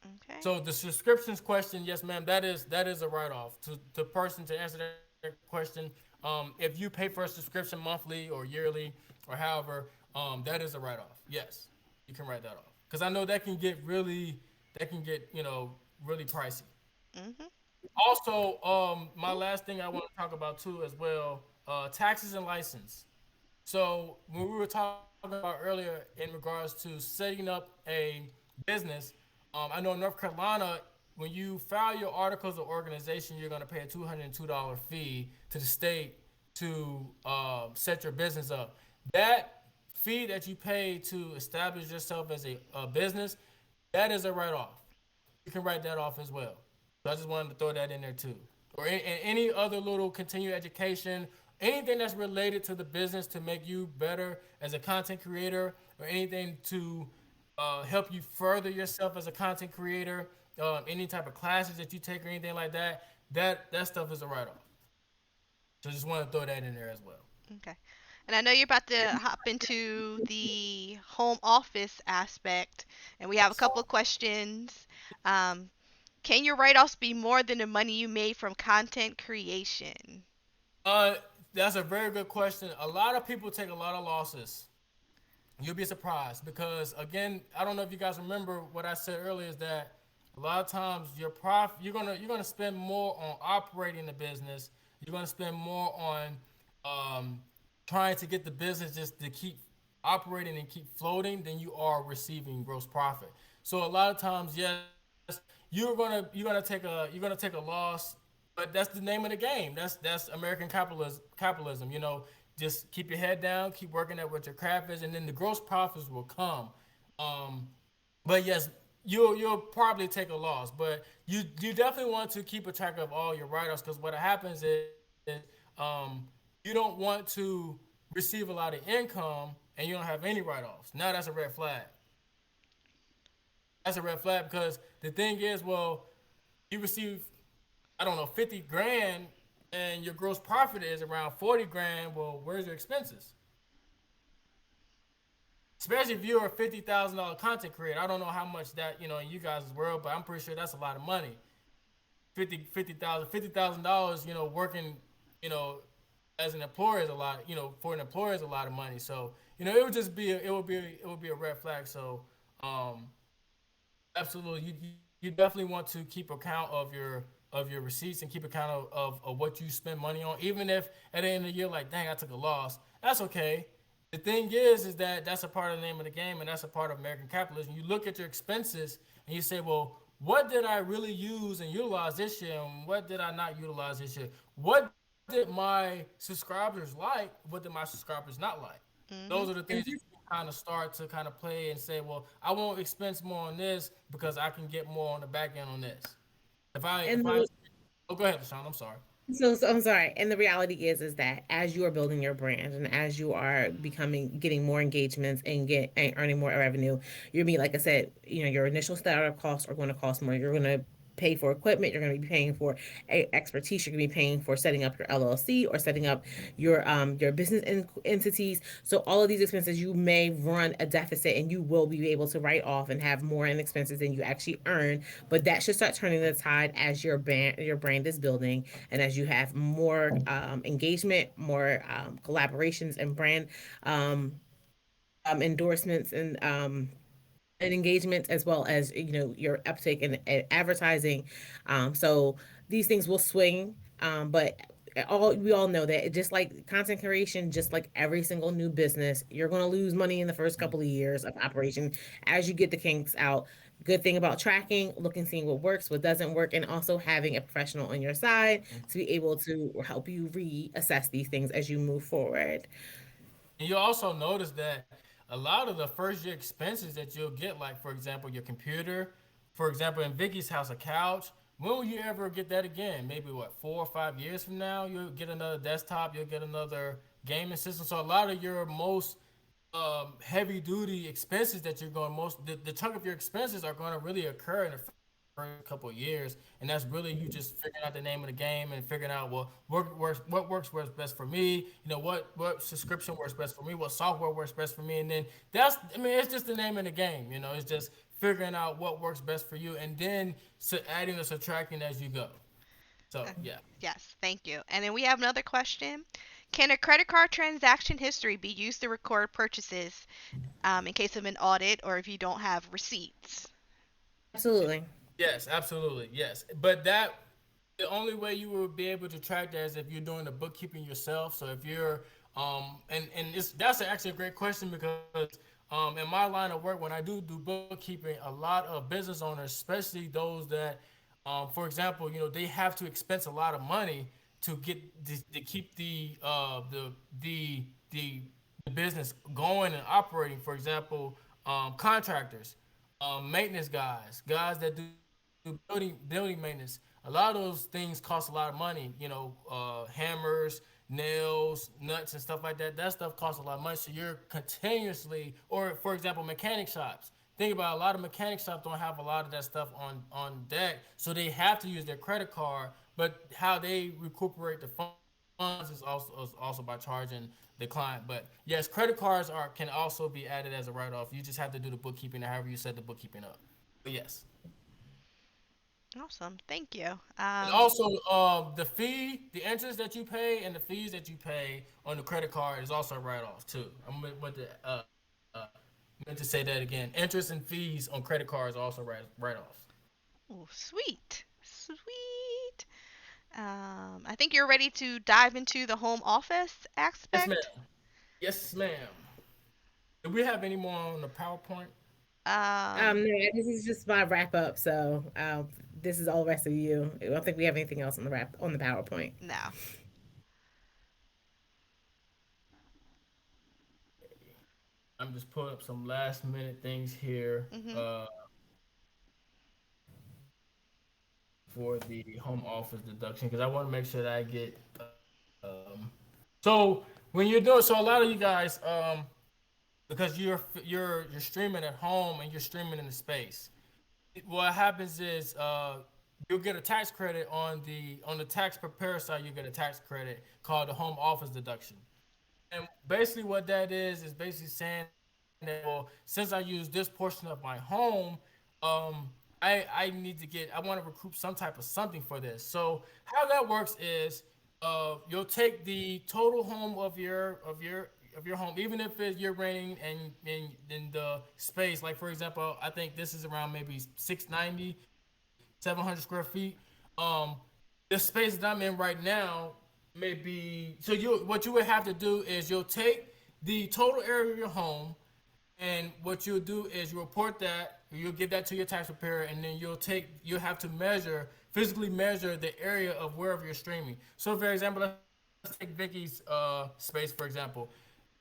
Okay. So the subscriptions question, yes, ma'am, that is a write-off. To the person to answer that question, if you pay for a subscription monthly or yearly or however, that is a write-off. Yes, you can write that off because I know that can get really pricey. Mhm. Also, my last thing I want to talk about too as well, taxes and license. So when we were talking about earlier in regards to setting up a business, I know in North Carolina, when you file your articles of organization, you're going to pay a $202 fee to the state to set your business up. That fee that you pay to establish yourself as a business, that is a write-off. You can write that off as well. So I just wanted to throw that in there too. Or any other little continued education, anything that's related to the business to make you better as a content creator, or anything to help you further yourself as a content creator, any type of classes that you take or anything like that, that stuff is a write off. So I just want to throw that in there as well. Okay. And I know you're about to hop into the home office aspect, and we have a Yes. couple of questions. Um, can your write-offs be more than the money you made from content creation? Uh, that's a very good question. A lot of people take a lot of losses. You'll be surprised because, again, I don't know if you guys remember what I said earlier, is that a lot of times your profit, you're gonna spend more on operating the business. You're gonna spend more on um, trying to get the business just to keep operating and keep floating than you are receiving gross profit. So a lot of times, yes, you're gonna take a loss, but that's the name of the game. That's American capitalism. Just keep your head down, keep working at what your craft is, and then the gross profits will come. Um, but yes, you'll probably take a loss, but you definitely want to keep a track of all your write-offs, because what happens is you don't want to receive a lot of income and you don't have any write-offs. Now that's a red flag. That's a red flag because the thing is, well, you receive, I don't know, 50 grand and your gross profit is around 40 grand. Well, where's your expenses? Especially if you're a $50,000 content creator. I don't know how much that, in you guys' world, but I'm pretty sure that's a lot of money. 50,000, $50,000, working, you know, as an employer is a lot, for an employer is a lot of money. So, it would just be, it would be a red flag. So, um, absolutely, you definitely want to keep account of your receipts and keep account of what you spend money on. Even if at the end of the year, like, dang, I took a loss, that's okay. The thing is that that's a part of the name of the game, and that's a part of American capitalism. You look at your expenses and you say, well, what did I really use and utilize this year, and what did I not utilize this year? What did my subscribers like? What did my subscribers not like? Those are the Mhm. things you can kind of start to kind of play and say, well, I won't expense more on this because I can get more on the back end on this. If I And if I the oh, go ahead, Deshaun. I'm sorry. So I'm sorry. And the reality is that as you are building your brand and as you are getting more engagements and earning more revenue, you're being, like I said, your initial startup costs are going to cost more. You're going to pay for equipment. You're going to be paying for expertise. You're going to be paying for setting up your LLC or setting up your business entities. So all of these expenses, you may run a deficit, and you will be able to write off and have more in expenses than you actually earn. But that should start turning the tide as your brand is building, and as you have more engagement, more collaborations, and brand endorsements, and engagement, as well as your uptake in advertising. So these things will swing, but all we all know that, just like content creation, just like every single new business, you're going to lose money in the first couple of years of operation as you get the kinks out. Good thing about tracking, looking, seeing what works, what doesn't work, and also having a professional on your side to be able to help you reassess these things as you move forward. And you'll also notice that a lot of the first year expenses that you'll get, like for example, your computer, for example, in Vicky's house, a couch. When will you ever get that again? Maybe what, 4 or 5 years from now, you'll get another desktop, you'll get another gaming system. So a lot of your most heavy duty expenses that you're going the chunk of your expenses are going to really occur in the first couple of years, and that's really you just figuring out the name of the game and figuring out what works best for me. What subscription works best for me, what software works best for me, and then it's just the name of the game. It's just figuring out what works best for you, and then adding or subtracting as you go. So Uh, yeah. yes, thank you. And then we have another question. Can a credit card transaction history be used to record purchases in case of an audit or if you don't have receipts? Absolutely. Yes, absolutely. Yes. But the only way you will be able to track that is if you're doing the bookkeeping yourself. So if you're and that's actually a great question because in my line of work, when I do bookkeeping, a lot of business owners, especially those that for example, they have to expense a lot of money to keep the the business going and operating. For example, contractors, maintenance guys that do building maintenance. A lot of those things cost a lot of money. Hammers, nails, nuts, and stuff like that. That stuff costs a lot of money. So you're continuously, or for example, mechanic shops. Think about, a lot of mechanic shops don't have a lot of that stuff on deck, so they have to use their credit card. But how they recuperate the funds is also by charging the client. But yes, credit cards can also be added as a write off. You just have to do the bookkeeping, or however you set the bookkeeping up. But yes. Awesome, thank you. And also, the interest that you pay and the fees that you pay on the credit card is also a write-off too. I'm meant to meant to say that again. Interest and fees on credit cards are also write-offs. Oh, sweet, sweet. I think you're ready to dive into the home office Yes, ma'am. aspect. Yes, ma'am. Do we have any more on the PowerPoint? Um, No, this is just my wrap up. So this is all the rest of you. I don't think we have anything else on the PowerPoint. no. I'm just pulling up some last minute things here Mhm. for the home office deduction because I want to make sure that I get. So when you're doing, so a lot of you guys, because you're streaming at home and you're streaming in the space. What happens is you'll get a tax credit on the tax preparer side. You get a tax credit called the home office deduction. And basically, what that is basically saying that, well, since I use this portion of my home, um, I want to recoup some type of something for this. So how that works is, you'll take the total home of your home, even if you're renting and in the space. Like for example, I think this is around maybe 690, 700 square feet. Um, the space that I'm in right now may be, so you what you would have to do is you'll take the total area of your home, and what you'll do is you report that, you'll give that to your tax preparer, and then you'll have to physically measure the area of wherever you're streaming. So for example, let's take Vicky's space for example.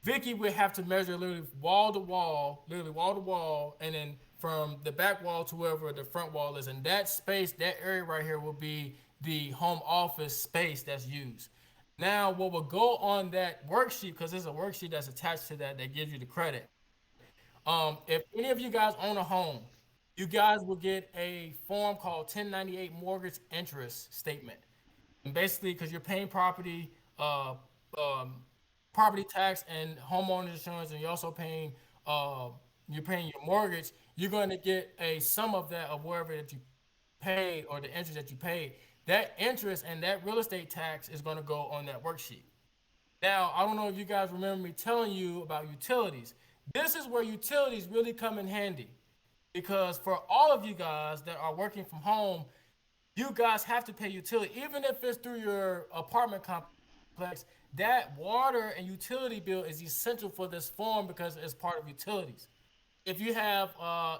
Vicky would have to measure literally wall to wall, and then from the back wall to wherever the front wall is, and that space, that area right here will be the home office space that's used. Now, what will go on that worksheet, because there's a worksheet that's attached to that that gives you the credit. If any of you guys own a home, you guys will get a form called 1098 mortgage interest statement. And basically, because you're paying um, property tax and homeowner insurance, and uh, you're paying your mortgage, you're going to get a sum of that of wherever that you paid or the interest that you paid. That interest and that real estate tax is going to go on that worksheet. Now, I don't know if you guys remember me telling you about utilities. This is where utilities really come in handy because for all of you guys that are working from home, you guys have to pay utility, even if it's through your apartment complex. That water and utility bill is essential for this form because it's part of utilities. If you have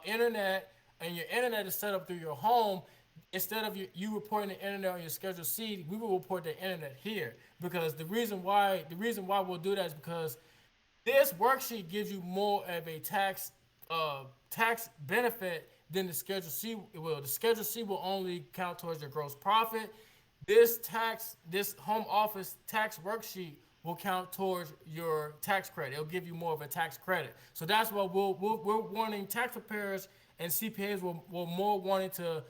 internet and your internet is set up through your home, instead of you reporting the internet on your Schedule C, we will report the internet here because the reason why we'll do that is because this worksheet gives you more of a tax benefit than the Schedule C will. The Schedule C will only count towards your gross profit. This home office tax worksheet will count towards your tax credit. It'll give you more of a tax credit. So that's what we're wanting tax preparers and CPAs will more wanting to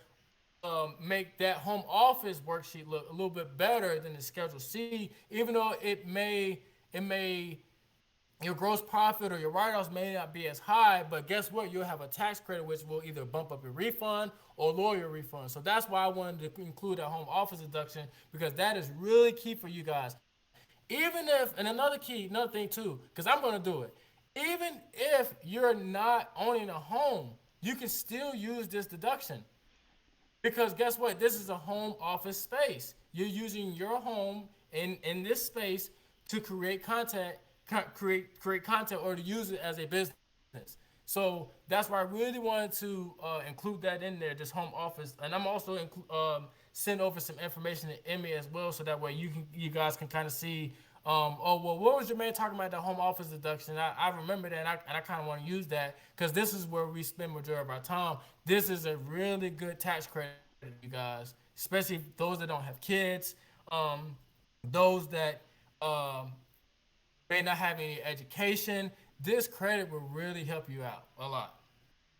make that home office worksheet look a little bit better than the Schedule C, even though it may your gross profit or your write-offs may not be as high, but guess what? You'll have a tax credit which will either bump up your refund or lower your refund. So that's why I wanted to include that home office deduction because that is really key for you guys. Even if, and another thing too, because I'm going to do it. Even if you're not owning a home, you can still use this deduction. Because guess what? This is a home office space. You're using your home in this space to create content or to use it as a business. So that's why I really wanted to include that in there, this home office, and I'm also send over some information to Emmy as well, so that way you guys can kind of see. Oh well, what was your man talking about the home office deduction? I remember that, and I kind of want to use that because this is where we spend majority of our time. This is a really good tax credit, you guys, especially those that don't have kids, um, those that um, may not have any education. This credit will really help you out a lot.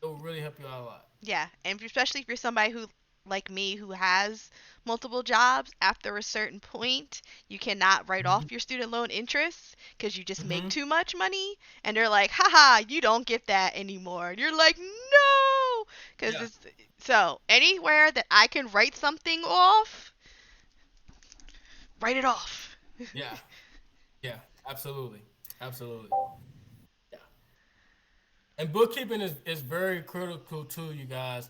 It will really help you out a lot. Yeah, and especially if you're somebody who, like me, who has multiple jobs, after a certain point, you cannot write Mm-hmm. off your student loan interest because you just make Mm-hmm. too much money. And they're like, haha, you don't get that anymore. And you're like, no! Because Yeah. it's so anywhere that I can write something off, write it off. Yeah. Yeah. Absolutely. Absolutely. Yeah. And bookkeeping is very critical too, you guys.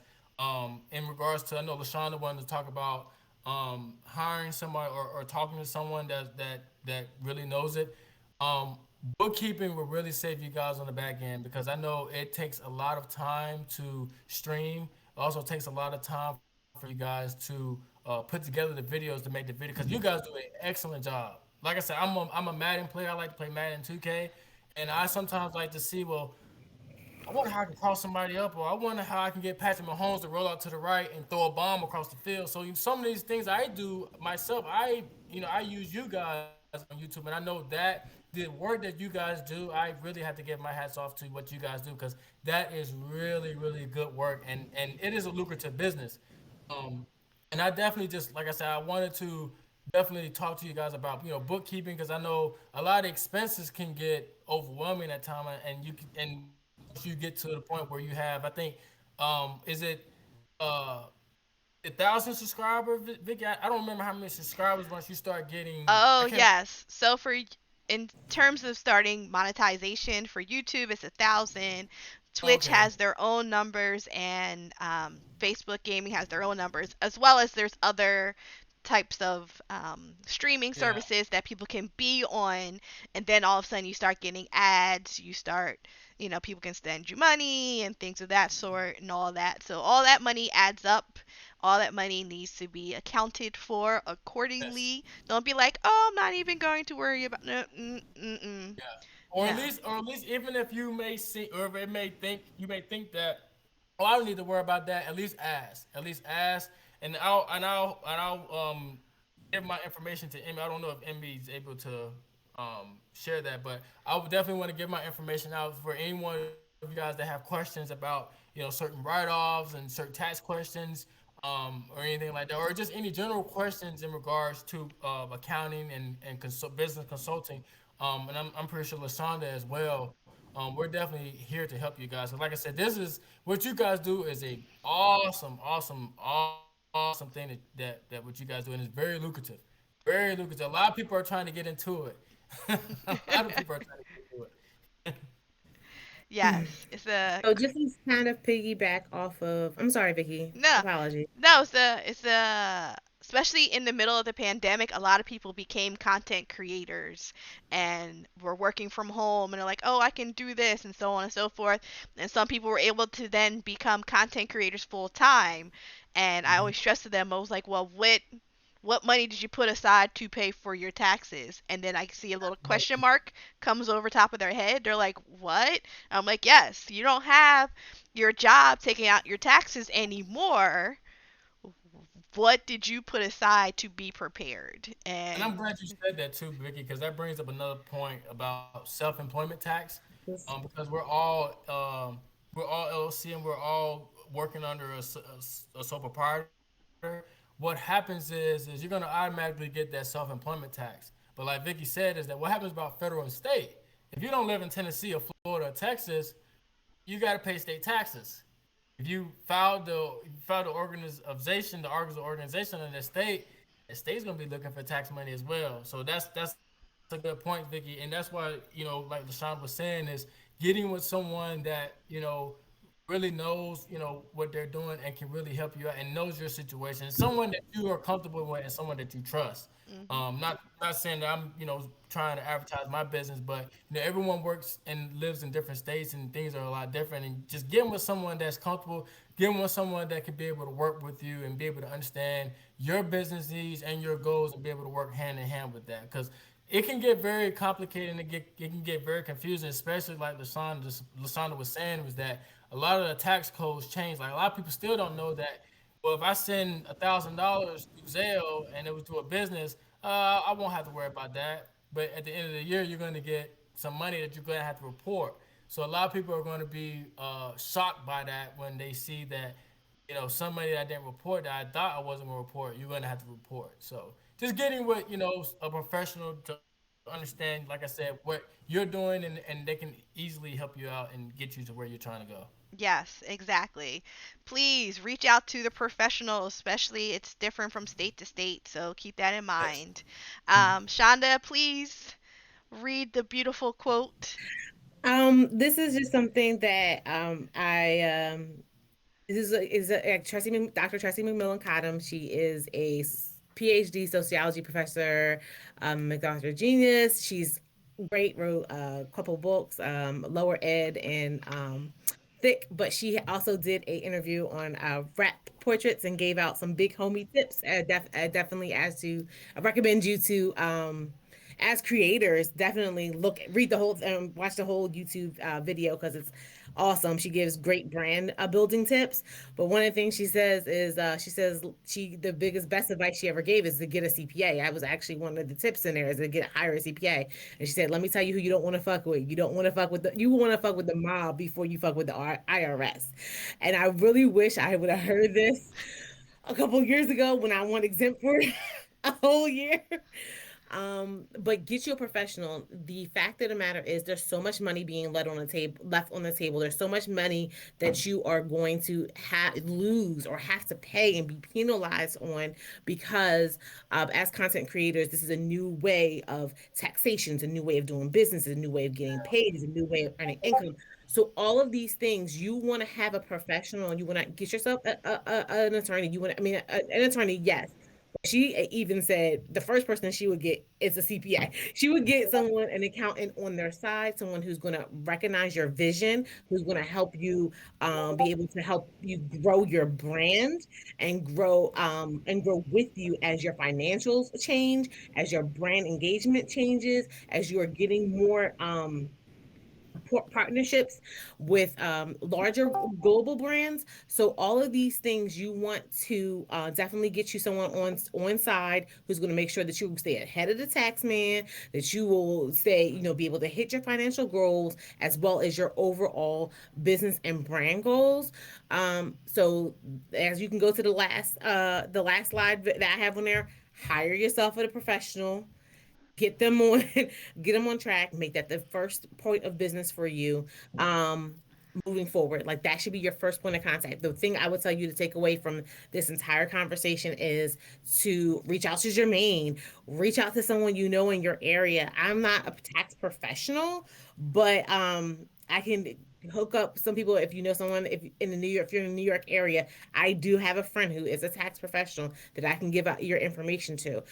In regards to, I know LaShonda wanted to talk about hiring somebody or talking to someone that really knows it. Um, Bookkeeping will really save you guys on the back end because I know it takes a lot of time to stream. It also takes a lot of time for you guys to put together the videos to make the video because you guys do an excellent job. Like I said, I'm a Madden player. I like to play Madden 2K, and I sometimes like to see, well, I wonder how I can cross somebody up, or I wonder how I can get Patrick Mahomes to roll out to the right and throw a bomb across the field. So some of these things I do myself, I use you guys on YouTube, and I know that the work that you guys do, I really have to give my hats off to what you guys do because that is really really good work, and it is a lucrative business. Um, and I definitely just like I said, I wanted to definitely talk to you guys about bookkeeping because I know a lot of expenses can get overwhelming at time, and once you get to the point where you have, I think, is it uh 1,000 subscribers, Vicky? I don't remember how many subscribers once you start getting. I Oh, can't. yes. So in terms of starting monetization for YouTube, it's 1,000. Twitch Okay. has their own numbers, and Facebook Gaming has their own numbers, as well as there's other types of streaming Yeah. services that people can be on, and then all of a sudden you start getting ads. You start, people can send you money and things of that sort, and all that. So all that money adds up. All that money needs to be accounted for Yes. accordingly. Don't be like, oh, I'm not even going to worry about no, Yeah. no. Or at least, even if you may see, or if you may think that, oh, I don't need to worry about that. At least ask. At least ask, And I'll give my information to Emmy. I don't know if Emmy is able to share that, but I would definitely want to give my information out for any one of you guys that have questions about certain write-offs and certain tax questions, or anything like that, or just any general questions in regards to accounting and business consulting. And I'm pretty sure LaShonda as well. We're definitely here to help you guys. So like I said, this is what you guys do is a awesome thing that what you guys do, and it's very lucrative, very lucrative. A lot of people are trying to get into it. A lot of people are trying to get into it. Yes, it's a So just to kind of piggyback off of, I'm sorry, Vicky. no, Apologies. no. It's a especially in the middle of the pandemic, a lot of people became content creators and were working from home and are like, oh, I can do this and so on and so forth. And some people were able to then become content creators full time. And I always stressed to them, I was like, well, what money did you put aside to pay for your taxes? And then I see a little question mark comes over top of their head. They're like, what? I'm like, yes, you don't have your job taking out your taxes anymore. What did you put aside to be prepared? And I'm And glad you said that too, Vicky, because that brings up another point about self-employment tax. Just- Because we're all LLC and we're all working under a sole proprietor. What happens is you're gonna automatically get that self-employment tax. But like Vicky said, is that what happens about federal and state? If you don't live in Tennessee or Florida or Texas, you got to pay state taxes. If you filed the organization in the state's gonna be looking for tax money as well. So that's a good point, Vicky, and that's why like LaShawn was saying is getting with someone that really knows what they're doing and can really help you out and knows your situation, someone that you are comfortable with and someone that you trust. mhm. Not saying that I'm trying to advertise my business, but everyone works and lives in different states and things are a lot different. And just getting with someone that's comfortable, getting with someone that can be able to work with you and be able to understand your business needs and your goals and be able to work hand in hand with that. Because it can get very complicated and it can get very confusing, especially like LaShonda was saying, was that a lot of the tax codes change. Like a lot of people still don't know that. Well, if I send $1,000 through Zelle and it was to a business, I won't have to worry about that. But at the end of the year, you're going to get some money that you're going to have to report. So a lot of people are going to be shocked by that when they see that somebody that I didn't report that I thought I wasn't going to report, you're going to have to report. So just getting with a professional to understand, like I said, what you're doing, and they can easily help you out and get you to where you're trying to go. Yes, exactly. Please reach out to the professional, especially it's different from state to state, so keep that in Yes. mind. Shonda, please read the beautiful quote. This is just something that this is Dr. Tracy McMillan Cottom. She is a PhD sociology professor, McDoctor Genius. She's great. Wrote a couple books, Lower Ed and Thick. But she also did a interview on rap portraits and gave out some big homie tips. Definitely, I recommend you to as creators, definitely read the whole, watch the whole YouTube video because it's awesome. She gives great brand building tips. But one of the things she says is, the biggest best advice she ever gave is to get a CPA. I was actually one of the tips in there is to hire a CPA. And she said, let me tell you who you don't want to fuck with. You don't want to fuck with you want to fuck with the mob before you fuck with the IRS. And I really wish I would have heard this a couple years ago when I went exempt for a whole year. But get you a professional. The fact of the matter is there's so much money being left on the table. There's so much money that you are going to lose or have to pay and be penalized on because as content creators, this is a new way of taxation, it's a new way of doing business, it's a new way of getting paid, it's a new way of earning income. So all of these things, you want to have a professional, and you want to get yourself an attorney. An attorney, yes, she even said the first person she would get is a CPA. She would get an accountant on their side, someone who's going to recognize your vision, who's going to help you be able to help you grow your brand and grow with you as your financials change, as your brand engagement changes, as you are getting more partnerships with larger global brands. So all of these things you want to definitely get you someone on side who's going to make sure that you stay ahead of the tax man, that you will stay, be able to hit your financial goals as well as your overall business and brand goals. So as you can go to the last slide that I have on there, hire yourself a professional, get them on get them on track, make that the first point of business for you. um Moving forward, like that should be your first point of contact. The thing I would tell you to take away from this entire conversation is to reach out to Jermaine, reach out to someone you know in your area. I'm not a tax professional, but I can hook up some people. If you know someone, if you're in the New York area, I do have a friend who is a tax professional that I can give out your information to.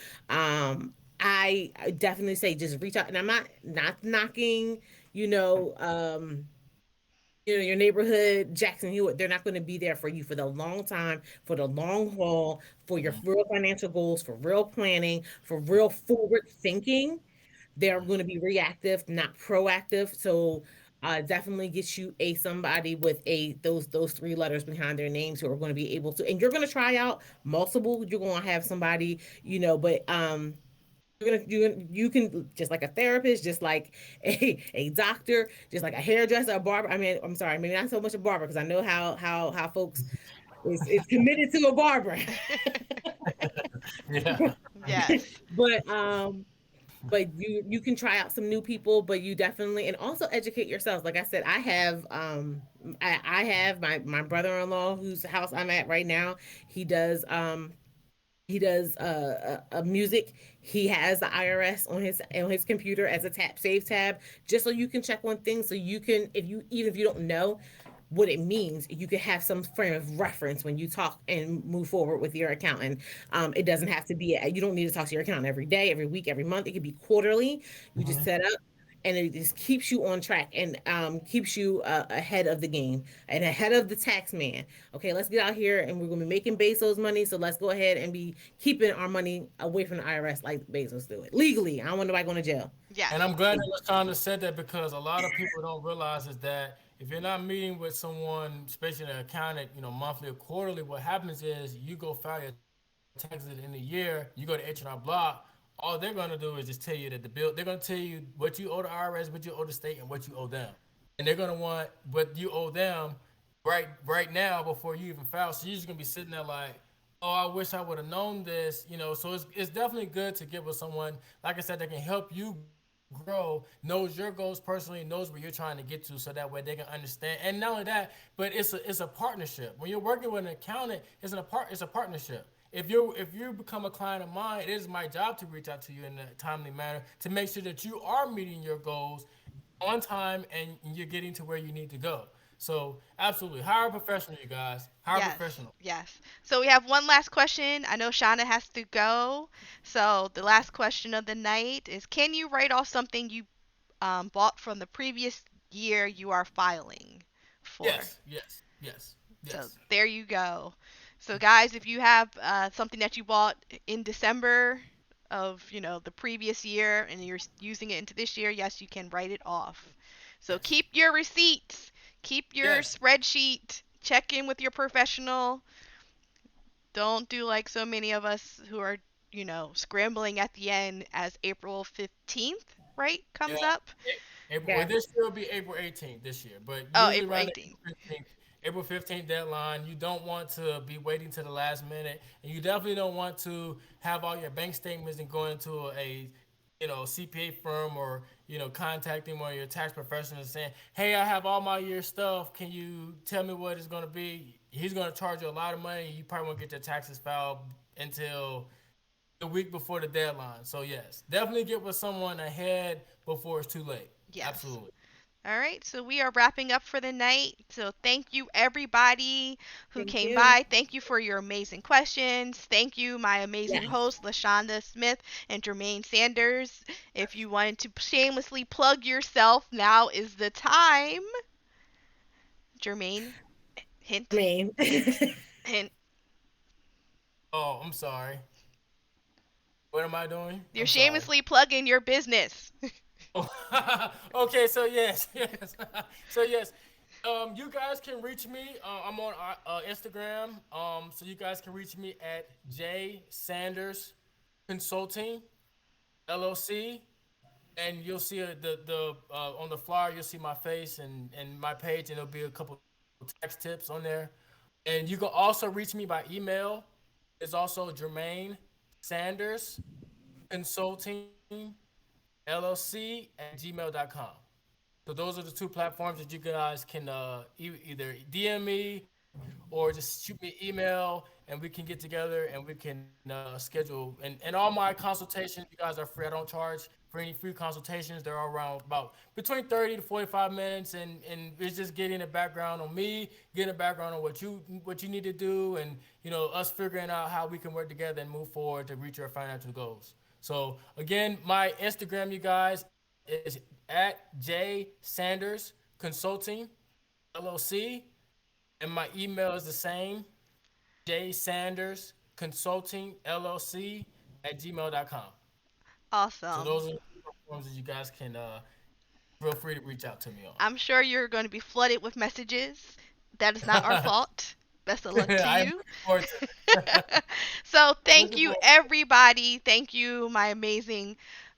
I definitely say just reach out, and I'm not knocking, you know, um, your neighborhood Jackson Hewitt. They're not going to be there for you for the long time, for the long haul, for your real financial goals, for real planning, for real forward thinking. They're going to be reactive, not proactive. So definitely get you a somebody with a those three letters behind their names who are going to be able to, and you're going to try out multiple. You're going to have somebody, but you can, just like a therapist, just like a doctor, just like a hairdresser, a barber. I mean, I'm sorry, maybe not so much a barber because I know how folks is committed to a barber. Yeah. Yes. But you can try out some new people, but you definitely, and also educate yourselves. Like I said, I have my brother-in-law whose house I'm at right now. He does music. He has the IRS on his computer as a tap save tab, just so you can check on things. So you can, if you even if you don't know what it means, you can have some frame of reference when you talk and move forward with your accountant. It doesn't have to be. You don't need to talk to your accountant every day, every week, every month. It could be quarterly. You just Mhm. set up, and it just keeps you on track and keeps you ahead of the game and ahead of the tax man. Okay, let's get out here and we're gonna be making Bezos money, so let's go ahead and be keeping our money away from the IRS like Bezos do it legally. I don't want nobody going to jail. And I'm Yes. glad that LaShonda said that because a lot of people don't realize is that if you're not meeting with someone, especially an accountant, monthly or quarterly, what happens is you go file your taxes in a year, you go to H&R Block, all they're gonna do is just tell you that the bill, they're gonna tell you what you owe the IRS, what you owe the state, and what you owe them. And they're gonna want what you owe them right now before you even file. So you're just gonna be sitting there like, oh, I wish I would have known this. So it's definitely good to get with someone, like I said, that can help you grow, knows your goals personally, knows where you're trying to get to, so that way they can understand. And not only that, but it's a partnership. When you're working with an accountant, it's a partnership. If you become a client of mine, it is my job to reach out to you in a timely manner to make sure that you are meeting your goals on time and you're getting to where you need to go. So absolutely, hire a professional, you guys. Hire a Yes. professional. Yes. So we have one last question. I know Shauna has to go. So the last question of the night is, can you write off something you bought from the previous year you are filing for? Yes, yes, yes, So yes. there you go. So guys, if you have something that you bought in December of, the previous year and you're using it into this year, yes, you can write it off. So Yes. keep your receipts, keep your Yes. spreadsheet, check in with your professional. Don't do like so many of us who are, scrambling at the end as April 15th, right? Yeah. Comes up. April, well, Yeah. this year will be April 18th this year, but Oh, usually April around the 18th. April 15th deadline, you don't want to be waiting to the last minute, and you definitely don't want to have all your bank statements and going to a CPA firm or contacting one of your tax professionals saying, "Hey, I have all my year stuff. Can you tell me what it's going to be?" He's going to charge you a lot of money. You probably won't get your taxes filed until the week before the deadline. So yes, definitely get with someone ahead before it's too late. Yes. Absolutely. All right, so we are wrapping up for the night. So thank you everybody who Thank came you. by. Thank you for your amazing questions. Thank you, my amazing Yeah. hosts, LaShonda Smith and Jermaine Sanders. If you wanted to shamelessly plug yourself, now is the time. Jermaine, I hint, mean, hint, hint. Oh, I'm sorry. What am I doing? You're I'm sorry. shamelessly plugging your business. Okay, so yes, yes. So yes, you guys can reach me. I'm on Instagram. So you guys can reach me at J Sanders Consulting LLC, and you'll see the on the flyer. You'll see my face and my page, and there'll be a couple tax tips on there. And you can also reach me by email. It's also Jermaine Sanders Consulting LLC at gmail.com. So those are the two platforms that you guys can either DM me or just shoot me an email, and we can get together and we can schedule. And all my consultations, you guys are free. I don't charge for any free consultations. They're all around about between 30 to 45 minutes, and it's just getting a background on me, getting a background on what you need to do, and us figuring out how we can work together and move forward to reach our financial goals. So again, my Instagram, you guys, is at J Sanders Consulting LLC, and my email is the same, J Sanders Consulting LLC at gmail.com. So Awesome. those are the platforms that you guys can feel free to reach out to me on. I'm sure you're going to be flooded with messages. That is not our fault. Best of luck to I am you. looking forward to So, it. thank Looking you, forward. everybody. Thank you, my amazing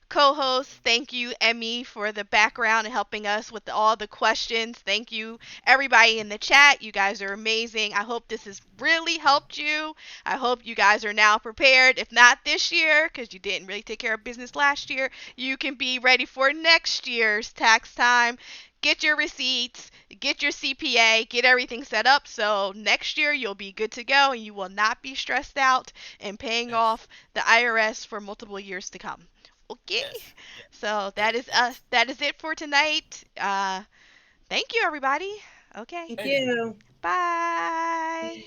co host. Thank you, Emmy, for the background and helping us with all the questions. Thank you, everybody in the chat. You guys are amazing. I hope this has really helped you. I hope you guys are now prepared. If not this year, because you didn't really take care of business last year, you can be ready for next year's tax time. Get your receipts, get your CPA, get everything set up so next year you'll be good to go and you will not be stressed out and paying Yes. off the IRS for multiple years to come. Okay, Yes. Yes. so Yes. that is Yes. us. That is it for tonight. Thank you, everybody. Okay, Thank Thank you. you. bye.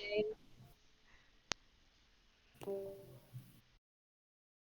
Bye.